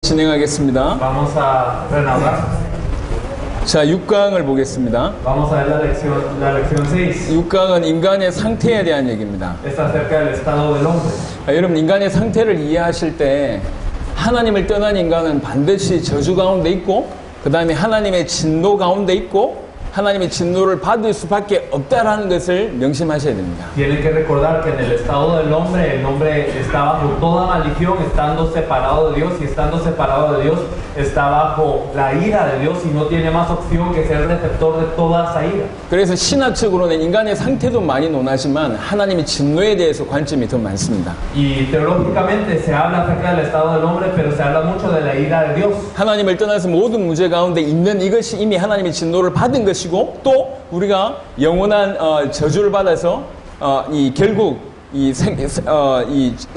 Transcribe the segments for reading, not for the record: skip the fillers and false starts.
진행하겠습니다. Vamos a renovar. 자, 6강을 보겠습니다. Vamos a ver la lección 6. 6강은 인간의 상태에 대한 얘기입니다. Es acerca del estado del hombre. 여러분, 인간의 상태를 이해하실 때 하나님을 떠난 인간은 반드시 저주 가운데 있고, 그 다음에 하나님의 진노 가운데 있고, 하나님의 진노를 받을 수밖에 없다라는 것을 명심하셔야 됩니다. Tienen que recordar que en el estado del hombre, el hombre está bajo toda maldición, estando separado de Dios, y estando separado de Dios está bajo la ira de Dios y no tiene más opción que ser receptor de toda esa ira. 그래서 신학적으로는 인간의 상태도 많이 논하지만 하나님의 진노에 대해서 관점이 더 많습니다. Y teológicamente se habla acerca del estado del hombre, pero se habla mucho de la ira de Dios. 하나님을 떠나서 모든 문제 가운데 있는 이것이 이미 하나님의 진노를 받은 것이고, 또 우리가 영원한 저주를 받아서 결국 이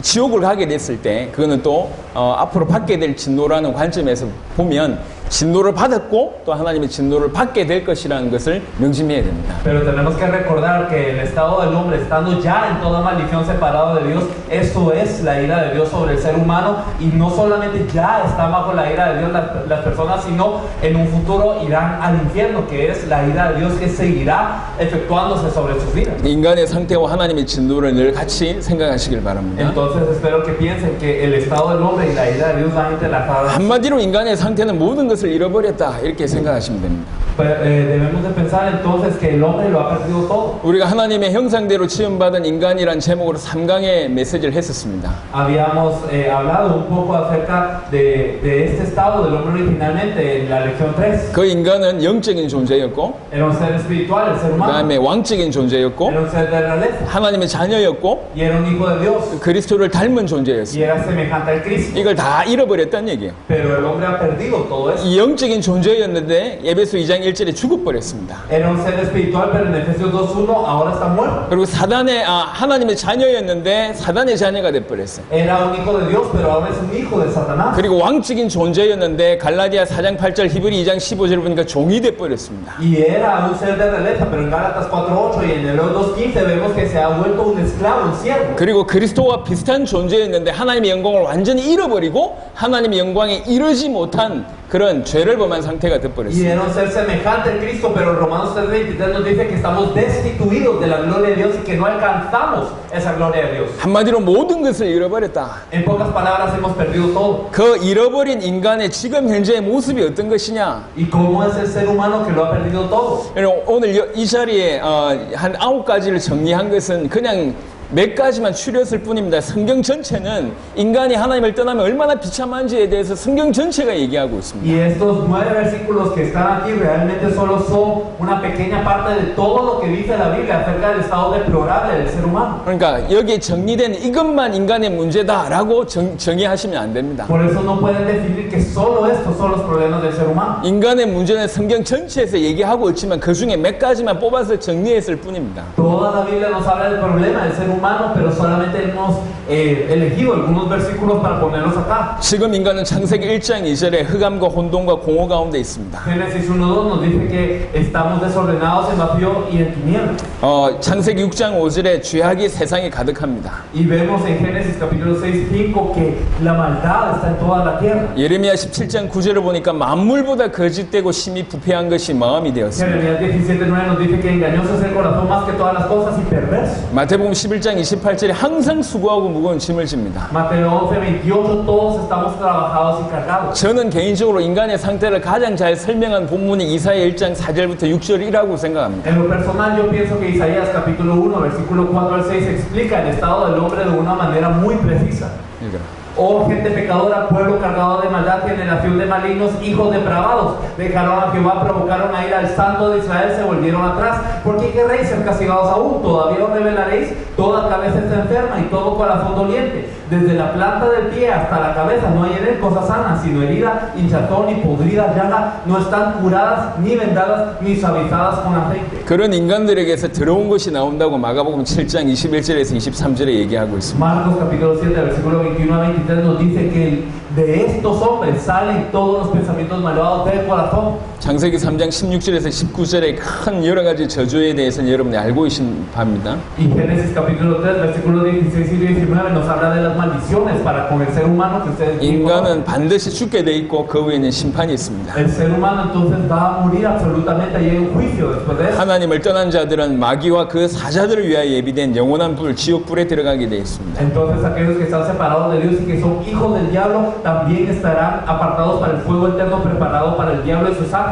지옥을 가게 됐을 때 그거는 또 앞으로 받게 될 진노라는 관점에서 보면 진노를 받았고 또 하나님의 진노를 받게 될 것이라는 것을 명심해야 됩니다. Pero tenemos que recordar que el estado del hombre, estando ya en toda maldición separado de Dios, eso es la ira de Dios sobre el ser humano, y no solamente ya están bajo la ira de Dios las personas, sino en un futuro irán al infierno, que es la ira de Dios que seguirá efectuándose sobre sus vidas. 인간의 상태와 하나님의 진노를 늘 같이 생각하시길 바랍니다. Entonces espero que piensen que el estado del hombre y la ira de Dios van interlazadas. 한마디로 인간의 상태는 모든 것을 잃어버렸다 이렇게 생각하시면 됩니다. Debemos de pensar entonces que el hombre lo ha perdido todo. 우리가 하나님의 형상대로 지음받은 인간이란 제목으로 3강의 메시지를 했었습니다. Habíamos hablado un poco acerca de este estado del hombre originalmente en la lección 3. 그 인간은 영적인 존재였고, Era un ser espiritual, el ser 그 humano. 다음에 왕적인 존재였고, Era un ser de realeza. 하나님의 자녀였고, Y era un hijo de Dios. 그리스도를 닮은 Y 존재였습니다. era semejante al Cristo. 이걸 다 잃어버렸다는 얘기예요. Pero el hombre ha perdido todo eso. 이 영적인 존재였는데 에베소 2장 1절에 죽어버렸습니다. Era un ser espiritual, pero en Efesios 2:1 ahora está muerto. 그리고 하나님의 자녀였는데 사단의 자녀가 돼버렸어요. Era un hijo de Dios, pero ahora es un hijo de Satanás. 그리고 왕적인 존재였는데 갈라디아 4장 8절 히브리 2장 15절 보니까 종이 돼버렸습니다. Y era un ser de realeza, pero en Gálatas 4:8 y en Hebreos 2:15 vemos que se ha vuelto un esclavo, un siervo. 그리고 그리스도와 비슷한 존재였는데 하나님의 영광을 완전히 잃어버리고 하나님의 영광에 이르지 못한 그런 죄를 범한 상태가 Y 돼버렸습니다. era un ser semejante al Cristo, pero Romanos 3:23 nos dice que estamos destituidos de la gloria de Dios y que no alcanzamos esa gloria de Dios. 한마디로 모든 것을 잃어버렸다. En pocas palabras, hemos perdido todo. 그 잃어버린 인간의 지금 현재의 모습이 어떤 것이냐? ¿Y cómo es el ser humano que lo ha perdido todo? 오늘 이 자리에 한 9가지를 정리한 것은 그냥 몇 가지만 추렸을 뿐입니다. 성경 전체는 인간이 하나님을 떠나면 얼마나 비참한지에 대해서 성경 전체가 얘기하고 Y 있습니다. estos 9 versículos que están aquí realmente solo son una pequeña parte de todo lo que dice la Biblia acerca del estado deplorable del ser humano. 그러니까 여기에 정리된 이것만 인간의 문제다라고 정의하시면 안 됩니다. Por eso no pueden definir que solo estos son los problemas del ser humano. 인간의 문제는 성경 전체에서 얘기하고 있지만 그 중에 몇 가지만 뽑아서 정리했을 뿐입니다. Toda la Biblia nos habla del problema del ser humano, pero solamente hemos elegido algunos versículos para ponerlos acá. 지금 인간은 창세기 1장 2절에 흑암과 혼돈과 공허 가운데 있습니다. Génesis 1:2 nos dice que estamos desordenados en vacío y en tinieblas. 창세기 6장 5절에 죄악이 세상에 가득합니다. Y vemos en Génesis capítulo 6:5 que la maldad está en toda la tierra. 예레미야 17장 9절을 보니까 만물보다 거짓되고 심히 부패한 것이 마음이 되었습니다. Jeremías 17:9 nos dice que engañoso es el corazón más que todas las cosas y perverso. 마태복음 11장 28절에 항상 수고하고 무거운 짐을 집니다. Mateo 11:28 todos estamos trabajados y cargados. 저는 개인적으로 인간의 상태를 가장 잘 설명한 본문이 이사야 1장 4절부터 6절이라고 생각합니다. En lo personal yo pienso que Isaías capítulo 1 versículo 4 al 6 explica el estado del hombre de una manera muy precisa. 읽어라. Oh gente pecadora, pueblo cargado de maldad, generación de malignos, hijos depravados, dejaron a Jehová, provocaron a ir al santo de Israel, se volvieron atrás. ¿Por qué querréis ser castigados aún? ¿Todavía os revelaréis? Toda cabeza está enferma y todo corazón doliente. Desde la planta del pie hasta la cabeza no hay en él cosa sana, sino herida, hinchazón y podrida llaga. No están curadas, ni vendadas, ni suavizadas con aceite. 그런 인간들에게서 더러운 것이 나온다고 마가복음 7장 21절에서 23절에 얘기하고 있습니다. Marcos capítulo 7 versículo 21 a 23 nos dice que De estos hombres salen todos los pensamientos malvados del corazón. 창세기 3장 16절에서 19절의 큰 여러 가지 저주에 대해서는 여러분이 알고 계신 바입니다. Y Génesis capítulo 3, versículos 16 y 19 nos habla de las maldiciones para con el ser humano que ustedes 인간은 반드시 죽게 돼 있고 그 후에는 심판이 있습니다. El ser humano entonces va a morir absolutamente y hay un juicio después de eso. 하나님을 떠난 자들은 마귀와 그 사자들을 위하여 예비된 영원한 불, 지옥불에 들어가게 되어 있습니다. Entonces aquellos que están separados de Dios y que son hijos del diablo también estarán apartados para el fuego eterno preparado para el diablo y sus ángeles.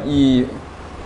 이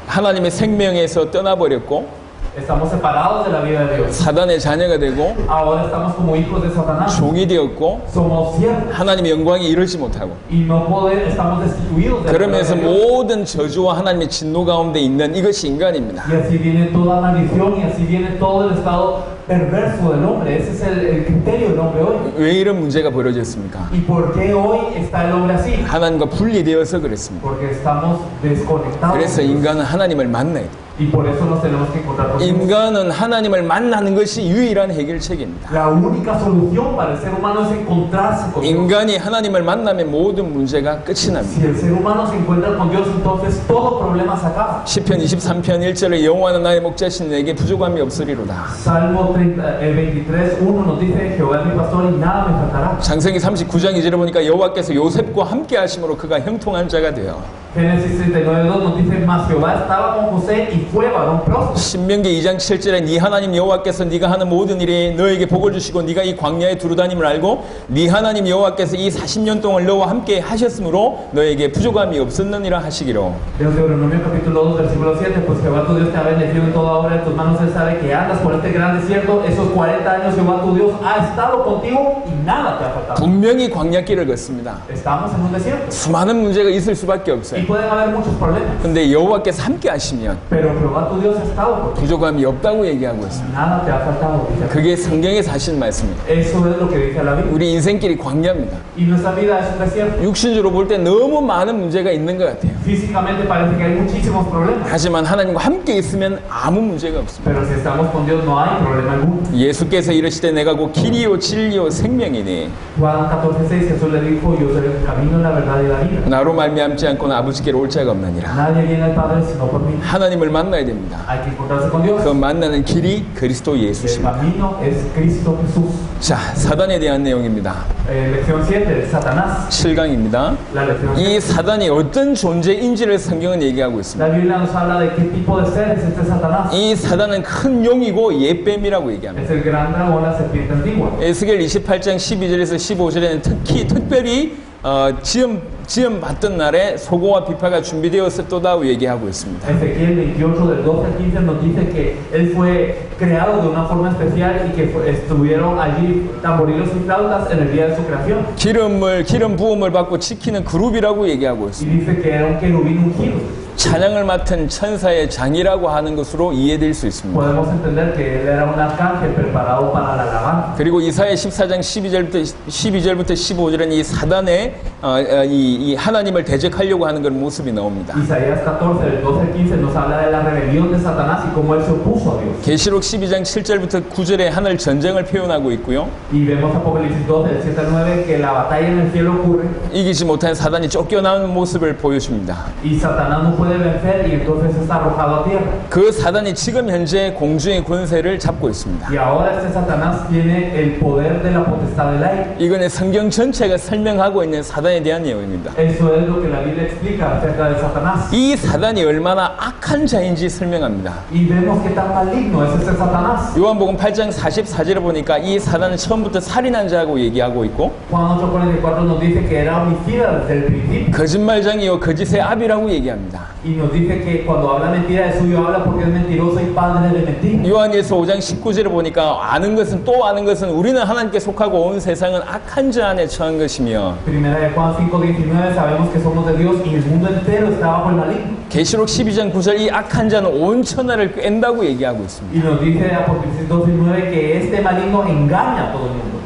하나님의 생명에서 떠나버렸고 Estamos separados de la vida de Dios. 사단의 자녀가 되고 Ahora estamos como hijos de Satanás. 종이 되었고 Somos siervos 하나님의 영광에 이르지 못하고 y no estamos destituidos de la gloria 그러면서 de Dios. 모든 저주와 하나님의 진노 가운데 있는 이것이 인간입니다. Y así viene toda maldición y así viene todo el estado perverso del hombre. Ese es el criterio del hombre hoy. 왜 이런 문제가 벌어졌습니까? ¿Y por qué hoy está el hombre así? 하나님과 분리되어서 그랬습니다. Porque estamos desconectados. 그래서 인간은 하나님을 만나야 돼요. Y por eso nos tenemos que encontrar con Dios. 인간은 하나님을 만나는 것이 유일한 해결책입니다. La única solución para el ser humano es encontrarse con Dios. 인간이 하나님을 만나면 모든 문제가 끝이 납니다. Si el ser humano se encuentra con Dios, entonces todo problema se acaba. 시편 23편 1절에 여호와는 나의 목자신 내게 부족함이 없으리로다. Salmo 23:1 nos dice: Jehová es mi pastor y nada me faltará. 창세기 39장 2절에 보니까 여호와께서 요셉과 함께 하심으로 그가 형통한 자가 되어. Génesis 39:2 nos dice: Mas Jehová estaba con José y fue varón próspero. 신명기 2장 7절에 네 하나님 여호와께서 네가 하는 모든 일에 너에게 복을 주시고 네가 이 광야에 두루다님을 알고 네 하나님 여호와께서 이 40년 동안 너와 함께 하셨으므로 너에게 부족함이 없었느니라 하시기로. Deuteronomio capítulo 2 versículo 7: Pues Jehová tu Dios te ha bendecido en toda obra de tus manos. Él sabe que andas por este gran desierto. Esos 40 años Jehová tu Dios ha estado contigo y nada te ha faltado. 분명히 광야길을 걷습니다. Estamos en un desierto 수많은 문제가 있을 수밖에 없어요. y pueden haber muchos problemas. 근데 여호와께서 함께 하시면 Pero Jehová tu Dios ha estado contigo. 부족함이 없다고 얘기하고 있습니다. Nada te ha faltado. Dice. 그게 성경에서 하신 말씀입니다. Eso es lo que dice la Biblia. 우리 인생길이 광야입니다. Y nuestra vida es un desierto. 육신적으로 볼 때 너무 많은 문제가 있는 것 같아요. Físicamente parece que hay muchísimos problemas. 하지만 하나님과 함께 있으면 아무 문제가 없습니다. Pero si estamos con Dios no hay problema alguno. 예수께서 이르시되 내가 곧 길이요 진리요 생명이니 Juan 14:6 Jesús le dijo: Yo soy el camino, la verdad y la vida. 나로 말미암지 않고는 아버지께로 올 자가 없느니라. Nadie viene al Padre sino por mí. 하나님을 만나야 됩니다. Hay que encontrarse con Dios. 그 만나는 길이 그리스도 El 예수십니다. camino es Cristo Jesús. 자, 사단에 대한 내용입니다. Lección 7, Satanás. 7강입니다. La lección 7. 이 사단이 어떤 존재인지를 성경은 얘기하고 La 있습니다. Biblia nos habla de qué tipo de ser es este Satanás. 이 사단은 큰 용이고 옛뱀이라고 얘기합니다. Es el gran dragón, la serpiente antigua. 에스겔 28장 12절에서 15절에는 특별히 지음 받던 날에 소고와 비파가 준비되었었도다고 얘기하고 있습니다. Ezequiel 28 del 12 al 15 nos dice que él fue creado de una forma especial y que estuvieron allí tamborilos y flautas en el día de su creación. 기름 부음을 받고 지키는 그룹이라고 얘기하고 Y 있습니다. dice que era un querubín ungido. 찬양을 맡은 천사의 장이라고 하는 것으로 이해될 수 있습니다. Podemos entender que él era un arcángel preparado para la alabanza. 그리고 이사야 14장 12절부터 15절은 이 사단의 이 하나님을 대적하려고 하는 그런 모습이 나옵니다. Isaías 14 del 12 al 15 nos habla de la rebelión de Satanás y cómo él se opuso a Dios. 계시록 12장 7절부터 9절에 하늘 전쟁을 표현하고 있고요. Y vemos Apocalipsis 12 del 7 al 9 que la batalla en el cielo ocurre 이기지 못한 사단이 쫓겨나는 모습을 보여줍니다. y Satanás no puede vencer y entonces es arrojado a tierra. 그 사단이 지금 현재 공중의 권세를 잡고 있습니다. Y ahora este Satanás tiene el poder de la potestad del aire. 이거는 성경 전체가 설명하고 있는 사단에 대한 내용입니다. Eso es lo que la Biblia explica acerca de Satanás. 이 사단이 얼마나 악한 자인지 설명합니다. Y vemos que tan maligno es este Satanás. 요한복음 8장 44절에 보니까 이 사단은 처음부터 살인한 자라고 얘기하고 있고 Juan 8:44 nos dice que era homicida desde el principio. 거짓말장이요 거짓의 아비라고 얘기합니다. Y nos dice que cuando habla mentira de suyo habla porque es mentiroso y padre de mentira. 요한일서 5장 19절에 보니까 아는 것은 또 아는 것은 우리는 하나님께 속하고 온 세상은 악한 자 안에 처한 것이며 Primera de Juan 5:19 sabemos que somos de Dios y el mundo entero está bajo el maligno. 계시록 12장 9절 이 악한 자는 온 천하를 깬다고 얘기하고 있습니다. Y nos dice Apocalipsis 12:9 que este maligno engaña a todo el mundo.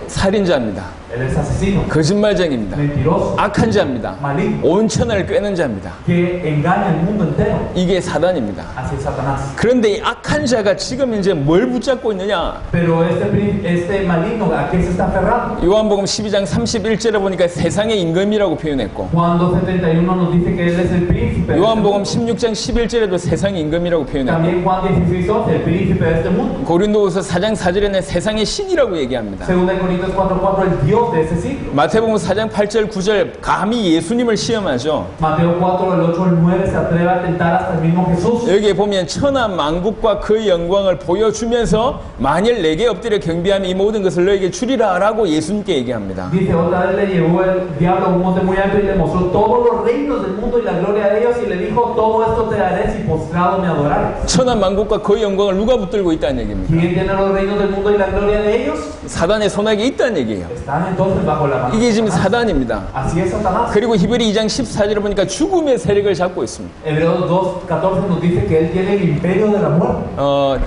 살인자입니다. Él es asesino, 거짓말쟁입니다. mentiroso, 악한 자입니다. maligno, 온 천하를 꿰는 자입니다. que engaña al mundo entero. 이게 사단입니다. Así es Satanás. 그런데 이 악한 자가 지금 이제 뭘 붙잡고 있느냐? Pero este maligno, ¿a qué se está aferrando? 요한복음 12장 31절에 보니까 세상의 임금이라고 표현했고, Juan 2:71 nos dice que él es el príncipe. de este 요한복음 mundo. 16장 11절에도 세상의 임금이라고 표현했고, También Juan 16:11, el príncipe de este mundo. 고린도후서 4장 4절에는 세상의 신이라고 얘기합니다. Segunda de Corintios 4:4, el Dios de ese siglo. 마태복음 4장 8절 9절 감히 예수님을 시험하죠. Mateo 4, el 8, el 9 se atreve a tentar hasta el mismo Jesús. 여기에 보면 천하 만국과 그 영광을 보여주면서 만일 내게 엎드려 경배하면 이 모든 것을 너에게 주리라 라고 예수님께 얘기합니다. Dice, otra vez le llevó el diablo a un monte muy alto y le mostró todos los reinos del mundo y la gloria de ellos y le dijo, todo esto te daré si postrado me adorares. 천하 만국과 그 영광을 누가 붙들고 있다는 얘기입니다. ¿Quién tiene los reinos del mundo y la gloria de ellos? 사단의 손아귀에 있다는 얘기예요. Están entonces bajo la mano. 이게 지금 사단입니다. Así es Satanás. 그리고 히브리 2장 14절에 보니까 죽음의 세력을 잡고 있습니다. Hebreos 2:14 nos dice que él tiene el imperio de la muerte.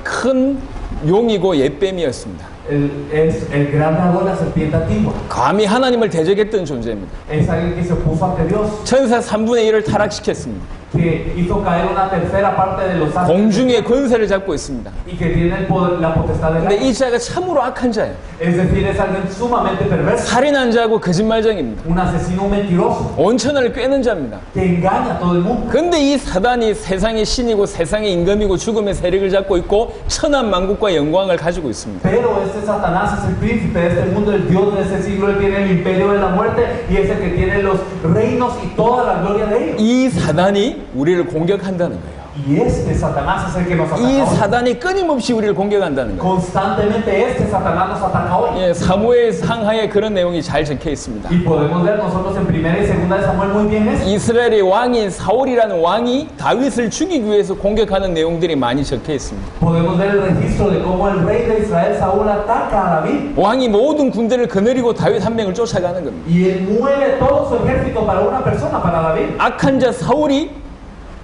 큰 용이고 옛뱀이었습니다. Él es el gran dragón, la serpiente antigua. 감히 하나님을 대적했던 존재입니다. Es alguien que se opuso ante Dios, 천사 3분의 1을 타락시켰습니다. que hizo caer una tercera parte de los ángeles 공중의 권세를 잡고 있습니다. y que tiene el poder, la potestad del 근데 aire. 이 자가 참으로 악한 자예요. Es decir, es alguien sumamente perverso, 살인한 자고 거짓말쟁입니다. un asesino mentiroso 온 천하를 꿰는 자입니다. que engaña a todo el mundo. 근데 이 사단이 세상의 신이고 세상의 임금이고 죽음의 세력을 잡고 있고 천하 만국과 영광을 가지고 있습니다. Pero este Satanás es el príncipe de este mundo, el Dios de este siglo, él tiene el imperio de la muerte y es el que tiene los reinos y toda la gloria de ellos. 이 사단이 우리를 공격한다는 거예요. Y este Satanás es el que nos ataca 이 hoy. 사단이 끊임없이 우리를 공격한다는 거예요. Constantemente este Satanás nos ataca hoy. 예, 사무엘 상하에 그런 내용이 잘 적혀 있습니다. Y podemos ver nosotros en primera y segunda de Samuel muy bien eso. 이스라엘의 왕인 사울이라는 왕이 다윗을 죽이기 위해서 공격하는 내용들이 많이 적혀 있습니다. Podemos ver el registro de cómo el rey de Israel, Saúl, ataca a David. 왕이 모든 군대를 거느리고 다윗 한 명을 쫓아가는 겁니다. Y él mueve todo su ejército para una persona, para David. 악한 자 사울이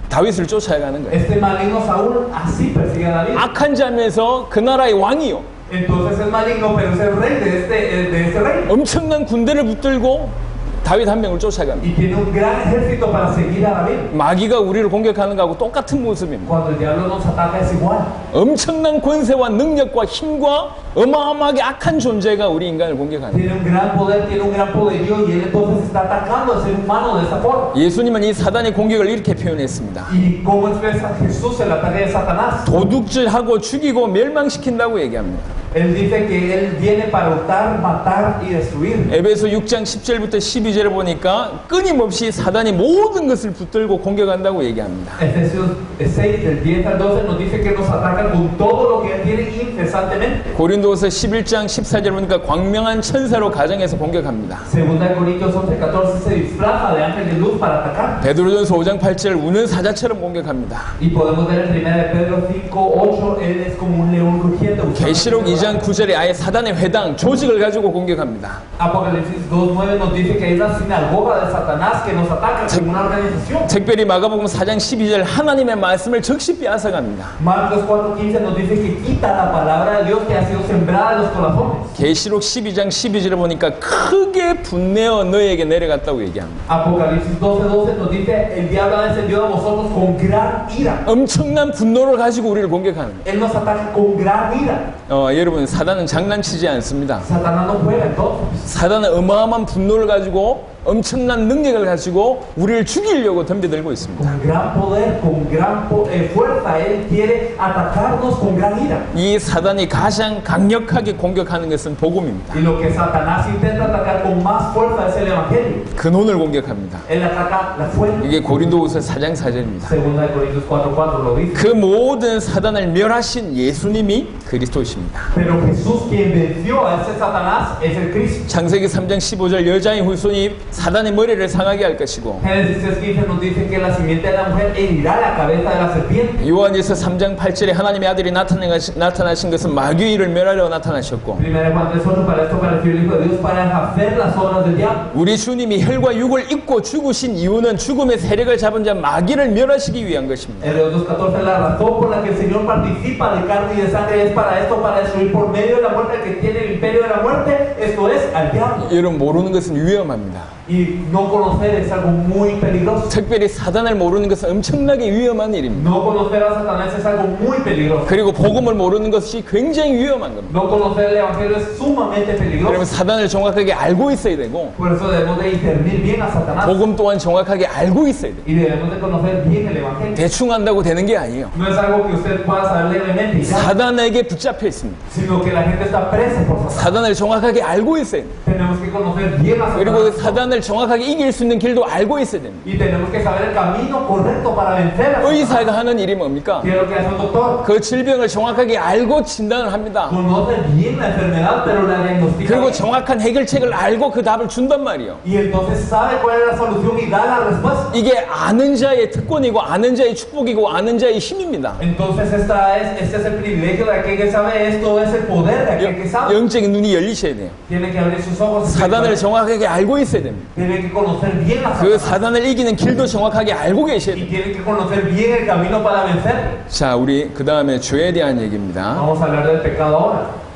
다윗을 쫓아가는 거예요. Este maligno Saúl así persigue a David. 악한 자면서 그 나라의 왕이요. Entonces es maligno, pero es el rey de este reino. 엄청난 군대를 붙들고 다윗 한 명을 쫓아갑니다. Y tiene un gran ejército para seguir a David. 마귀가 우리를 공격하는 것하고 똑같은 모습입니다. Cuando el diablo nos ataca es igual. 엄청난 권세와 능력과 힘과 어마어마하게 악한 존재가 우리 인간을 공격하는 거예요. Tiene un gran poder, tiene un gran poderío y él entonces está atacando al ser humano de esa forma. 예수님은 이 사단의 공격을 이렇게 표현했습니다. ¿Y cómo expresa Jesús el ataque de Satanás? 도둑질하고 죽이고 멸망시킨다고 얘기합니다. Él dice que él viene para hurtar, matar y destruir. 에베소 6장 10절부터 12절에 보니까 끊임없이 사단이 모든 것을 붙들고 공격한다고 얘기합니다. Efesios 6, del 10 al 12 nos dice que nos atacan con todo lo que él tiene incesantemente. 고린도후서 11장 14절 보니까 광명한 천사로 가정에서 공격합니다. Segunda de Corintios 11, 14 se disfraza de ángel de luz para atacar. 베드로전서 5장 8절 우는 사자처럼 공격합니다. Y podemos ver en 1 de Pedro 5, 8, él es como un león rugiente. 계시록 2장 9절에 아예 사단의 회당 조직을 가지고 공격합니다. Apocalipsis 2:9 nos dice que es la sinagoga de Satanás que nos ataca como una organización. 특별히 마가복음 4장 12절 하나님의 말씀을 적시 빼앗아갑니다. Marcos 4:15 nos dice que quita la palabra de Dios que ha sido sembrada en los corazones. 계시록 12장 12절에 보니까 크게 분내어 너에게 내려갔다고 얘기합니다. Apocalipsis 12:12 nos dice el diablo ha descendido a vosotros con gran ira. 엄청난 분노를 가지고 우리를 공격하는 거예요. Él nos ataca con gran ira. 여러분 사단은 장난치지 않습니다. Satanás no juega entonces. 사단은 어마어마한 분노를 가지고 엄청난 능력을 가지고 우리를 죽이려고 덤벼들고 있습니다. Con gran poder, con gran fuerza, él quiere atacarnos con gran ira. 이 사단이 가장 강력하게 공격하는 것은 복음입니다. Y lo que Satanás intenta atacar con más fuerza es el evangelio. 근원을 공격합니다. Él ataca la fuente. 이게 고린도후서 4장 4절입니다. Segunda de Corintios 4:4 lo dice. 그 모든 사단을 멸하신 예수님이 그리스도이십니다. Pero Jesús quien venció a ese Satanás es el Cristo. 창세기 3장 15절 여자의 후손이 사단의 머리를 상하게 할 것이고 Génesis 3:15 nos dice que la simiente de la mujer herirá la cabeza de la serpiente. 요한일서 3장 8절에 하나님의 아들이 나타나신 것은 마귀의 일을 멸하려 나타나셨고 Primera de Juan 3:8 para esto pareció el Hijo de Dios para hacer las obras del diablo. 우리 주님이 혈과 육을 입고 죽으신 이유는 죽음의 세력을 잡은 자 마귀를 멸하시기 위한 것입니다. Hebreos 2:14 la razón por la que el Señor participa de carne y de sangre es para esto, para destruir por medio de la muerte el que tiene el imperio de la muerte, esto es al diablo. 여러분, 모르는 것은 위험합니다. Y no conocer es algo muy peligroso. 특별히 사단을 모르는 것은 엄청나게 위험한 일입니다. No conocer a Satanás es algo muy peligroso. 그리고 복음을 모르는 것이 굉장히 위험한 겁니다. No conocer el evangelio es sumamente 그러면 peligroso. 사단을 정확하게 알고 있어야 되고 Por eso debemos de discernir bien a Satanás. 복음 또한 정확하게 알고 있어야 돼요. Y debemos de conocer bien el evangelio. 대충 한다고 되는 게 아니에요. No es algo que usted pueda saber levemente y ya, 사단에게 붙잡혀 있습니다. sino que la gente está presa por Satanás. 사단을 정확하게 알고 있어야 돼요. Tenemos que conocer bien a 그리고 Satanás. 사단을 정확하게 이길 수 있는 길도 알고 있어야 됩니다. Y tenemos que saber el camino correcto para vencer a Satanás. 의사가 하는 일이 뭡니까? ¿Qué es lo que hace un doctor? 그 질병을 정확하게 알고 진단을 합니다. Conoce bien la enfermedad, pero la diagnostica 그리고 bien. 정확한 해결책을 알고 그 답을 준단 말이에요. Y entonces sabe cuál es la solución y da la respuesta. 이게 아는 자의 특권이고 아는 자의 축복이고 아는 자의 힘입니다. Entonces este es el privilegio de aquel que sabe esto, es el poder de aquel que sabe. 영적인 눈이 열리셔야 돼요. Tiene que abrir sus ojos. 사단을 정확하게 알고 있어야 됩니다. Tiene que conocer bien a 그 Satanás. 사단을 이기는 길도 정확하게 알고 계셔야 Y 돼요. tiene que conocer bien el camino para vencer. 자, 우리 그 다음에 죄에 대한 얘기입니다. Vamos a hablar del pecado ahora.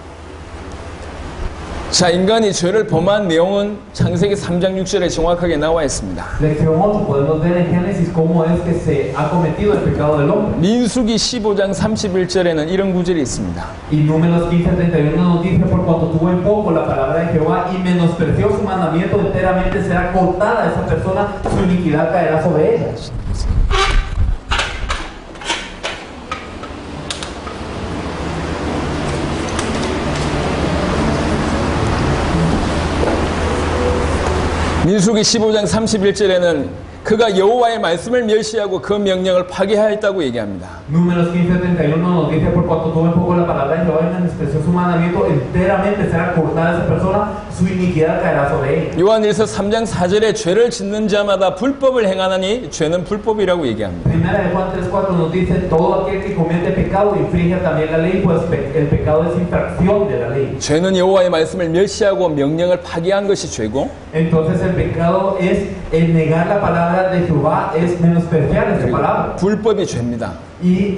자, 인간이 죄를 범한 내용은 창세기 3장 6절에 정확하게 나와 있습니다. Lección 8. Podemos ver en Génesis cómo es que se ha cometido el pecado del hombre. 민수기 15장 31절에는 이런 구절이 있습니다. Y Números 15:31 nos dice: por cuanto tuvo en poco la palabra de Jehová y menospreció su mandamiento, enteramente será cortada esa persona, su iniquidad caerá sobre ella. 민수기 15장 31절에는 그가 여호와의 말씀을 멸시하고 그 명령을 파괴하였다고 얘기합니다. Números 15:31 nos dice: por cuanto tuvo en poco la palabra de Jehová y menospreció su mandamiento, enteramente será cortada esa persona, su iniquidad caerá sobre ella. 요한일서 3장 4절에 죄를 짓는 자마다 불법을 행하나니 죄는 불법이라고 얘기합니다. Primera de Juan 3:4 nos dice: todo aquel que comete pecado infringe también la ley, pues el pecado es infracción de la ley. 죄는 여호와의 말씀을 멸시하고 명령을 파괴한 것이 죄고 Entonces el pecado es el negar la palabra de Jehová, es menospreciar esa palabra. 불법이 죄입니다. Y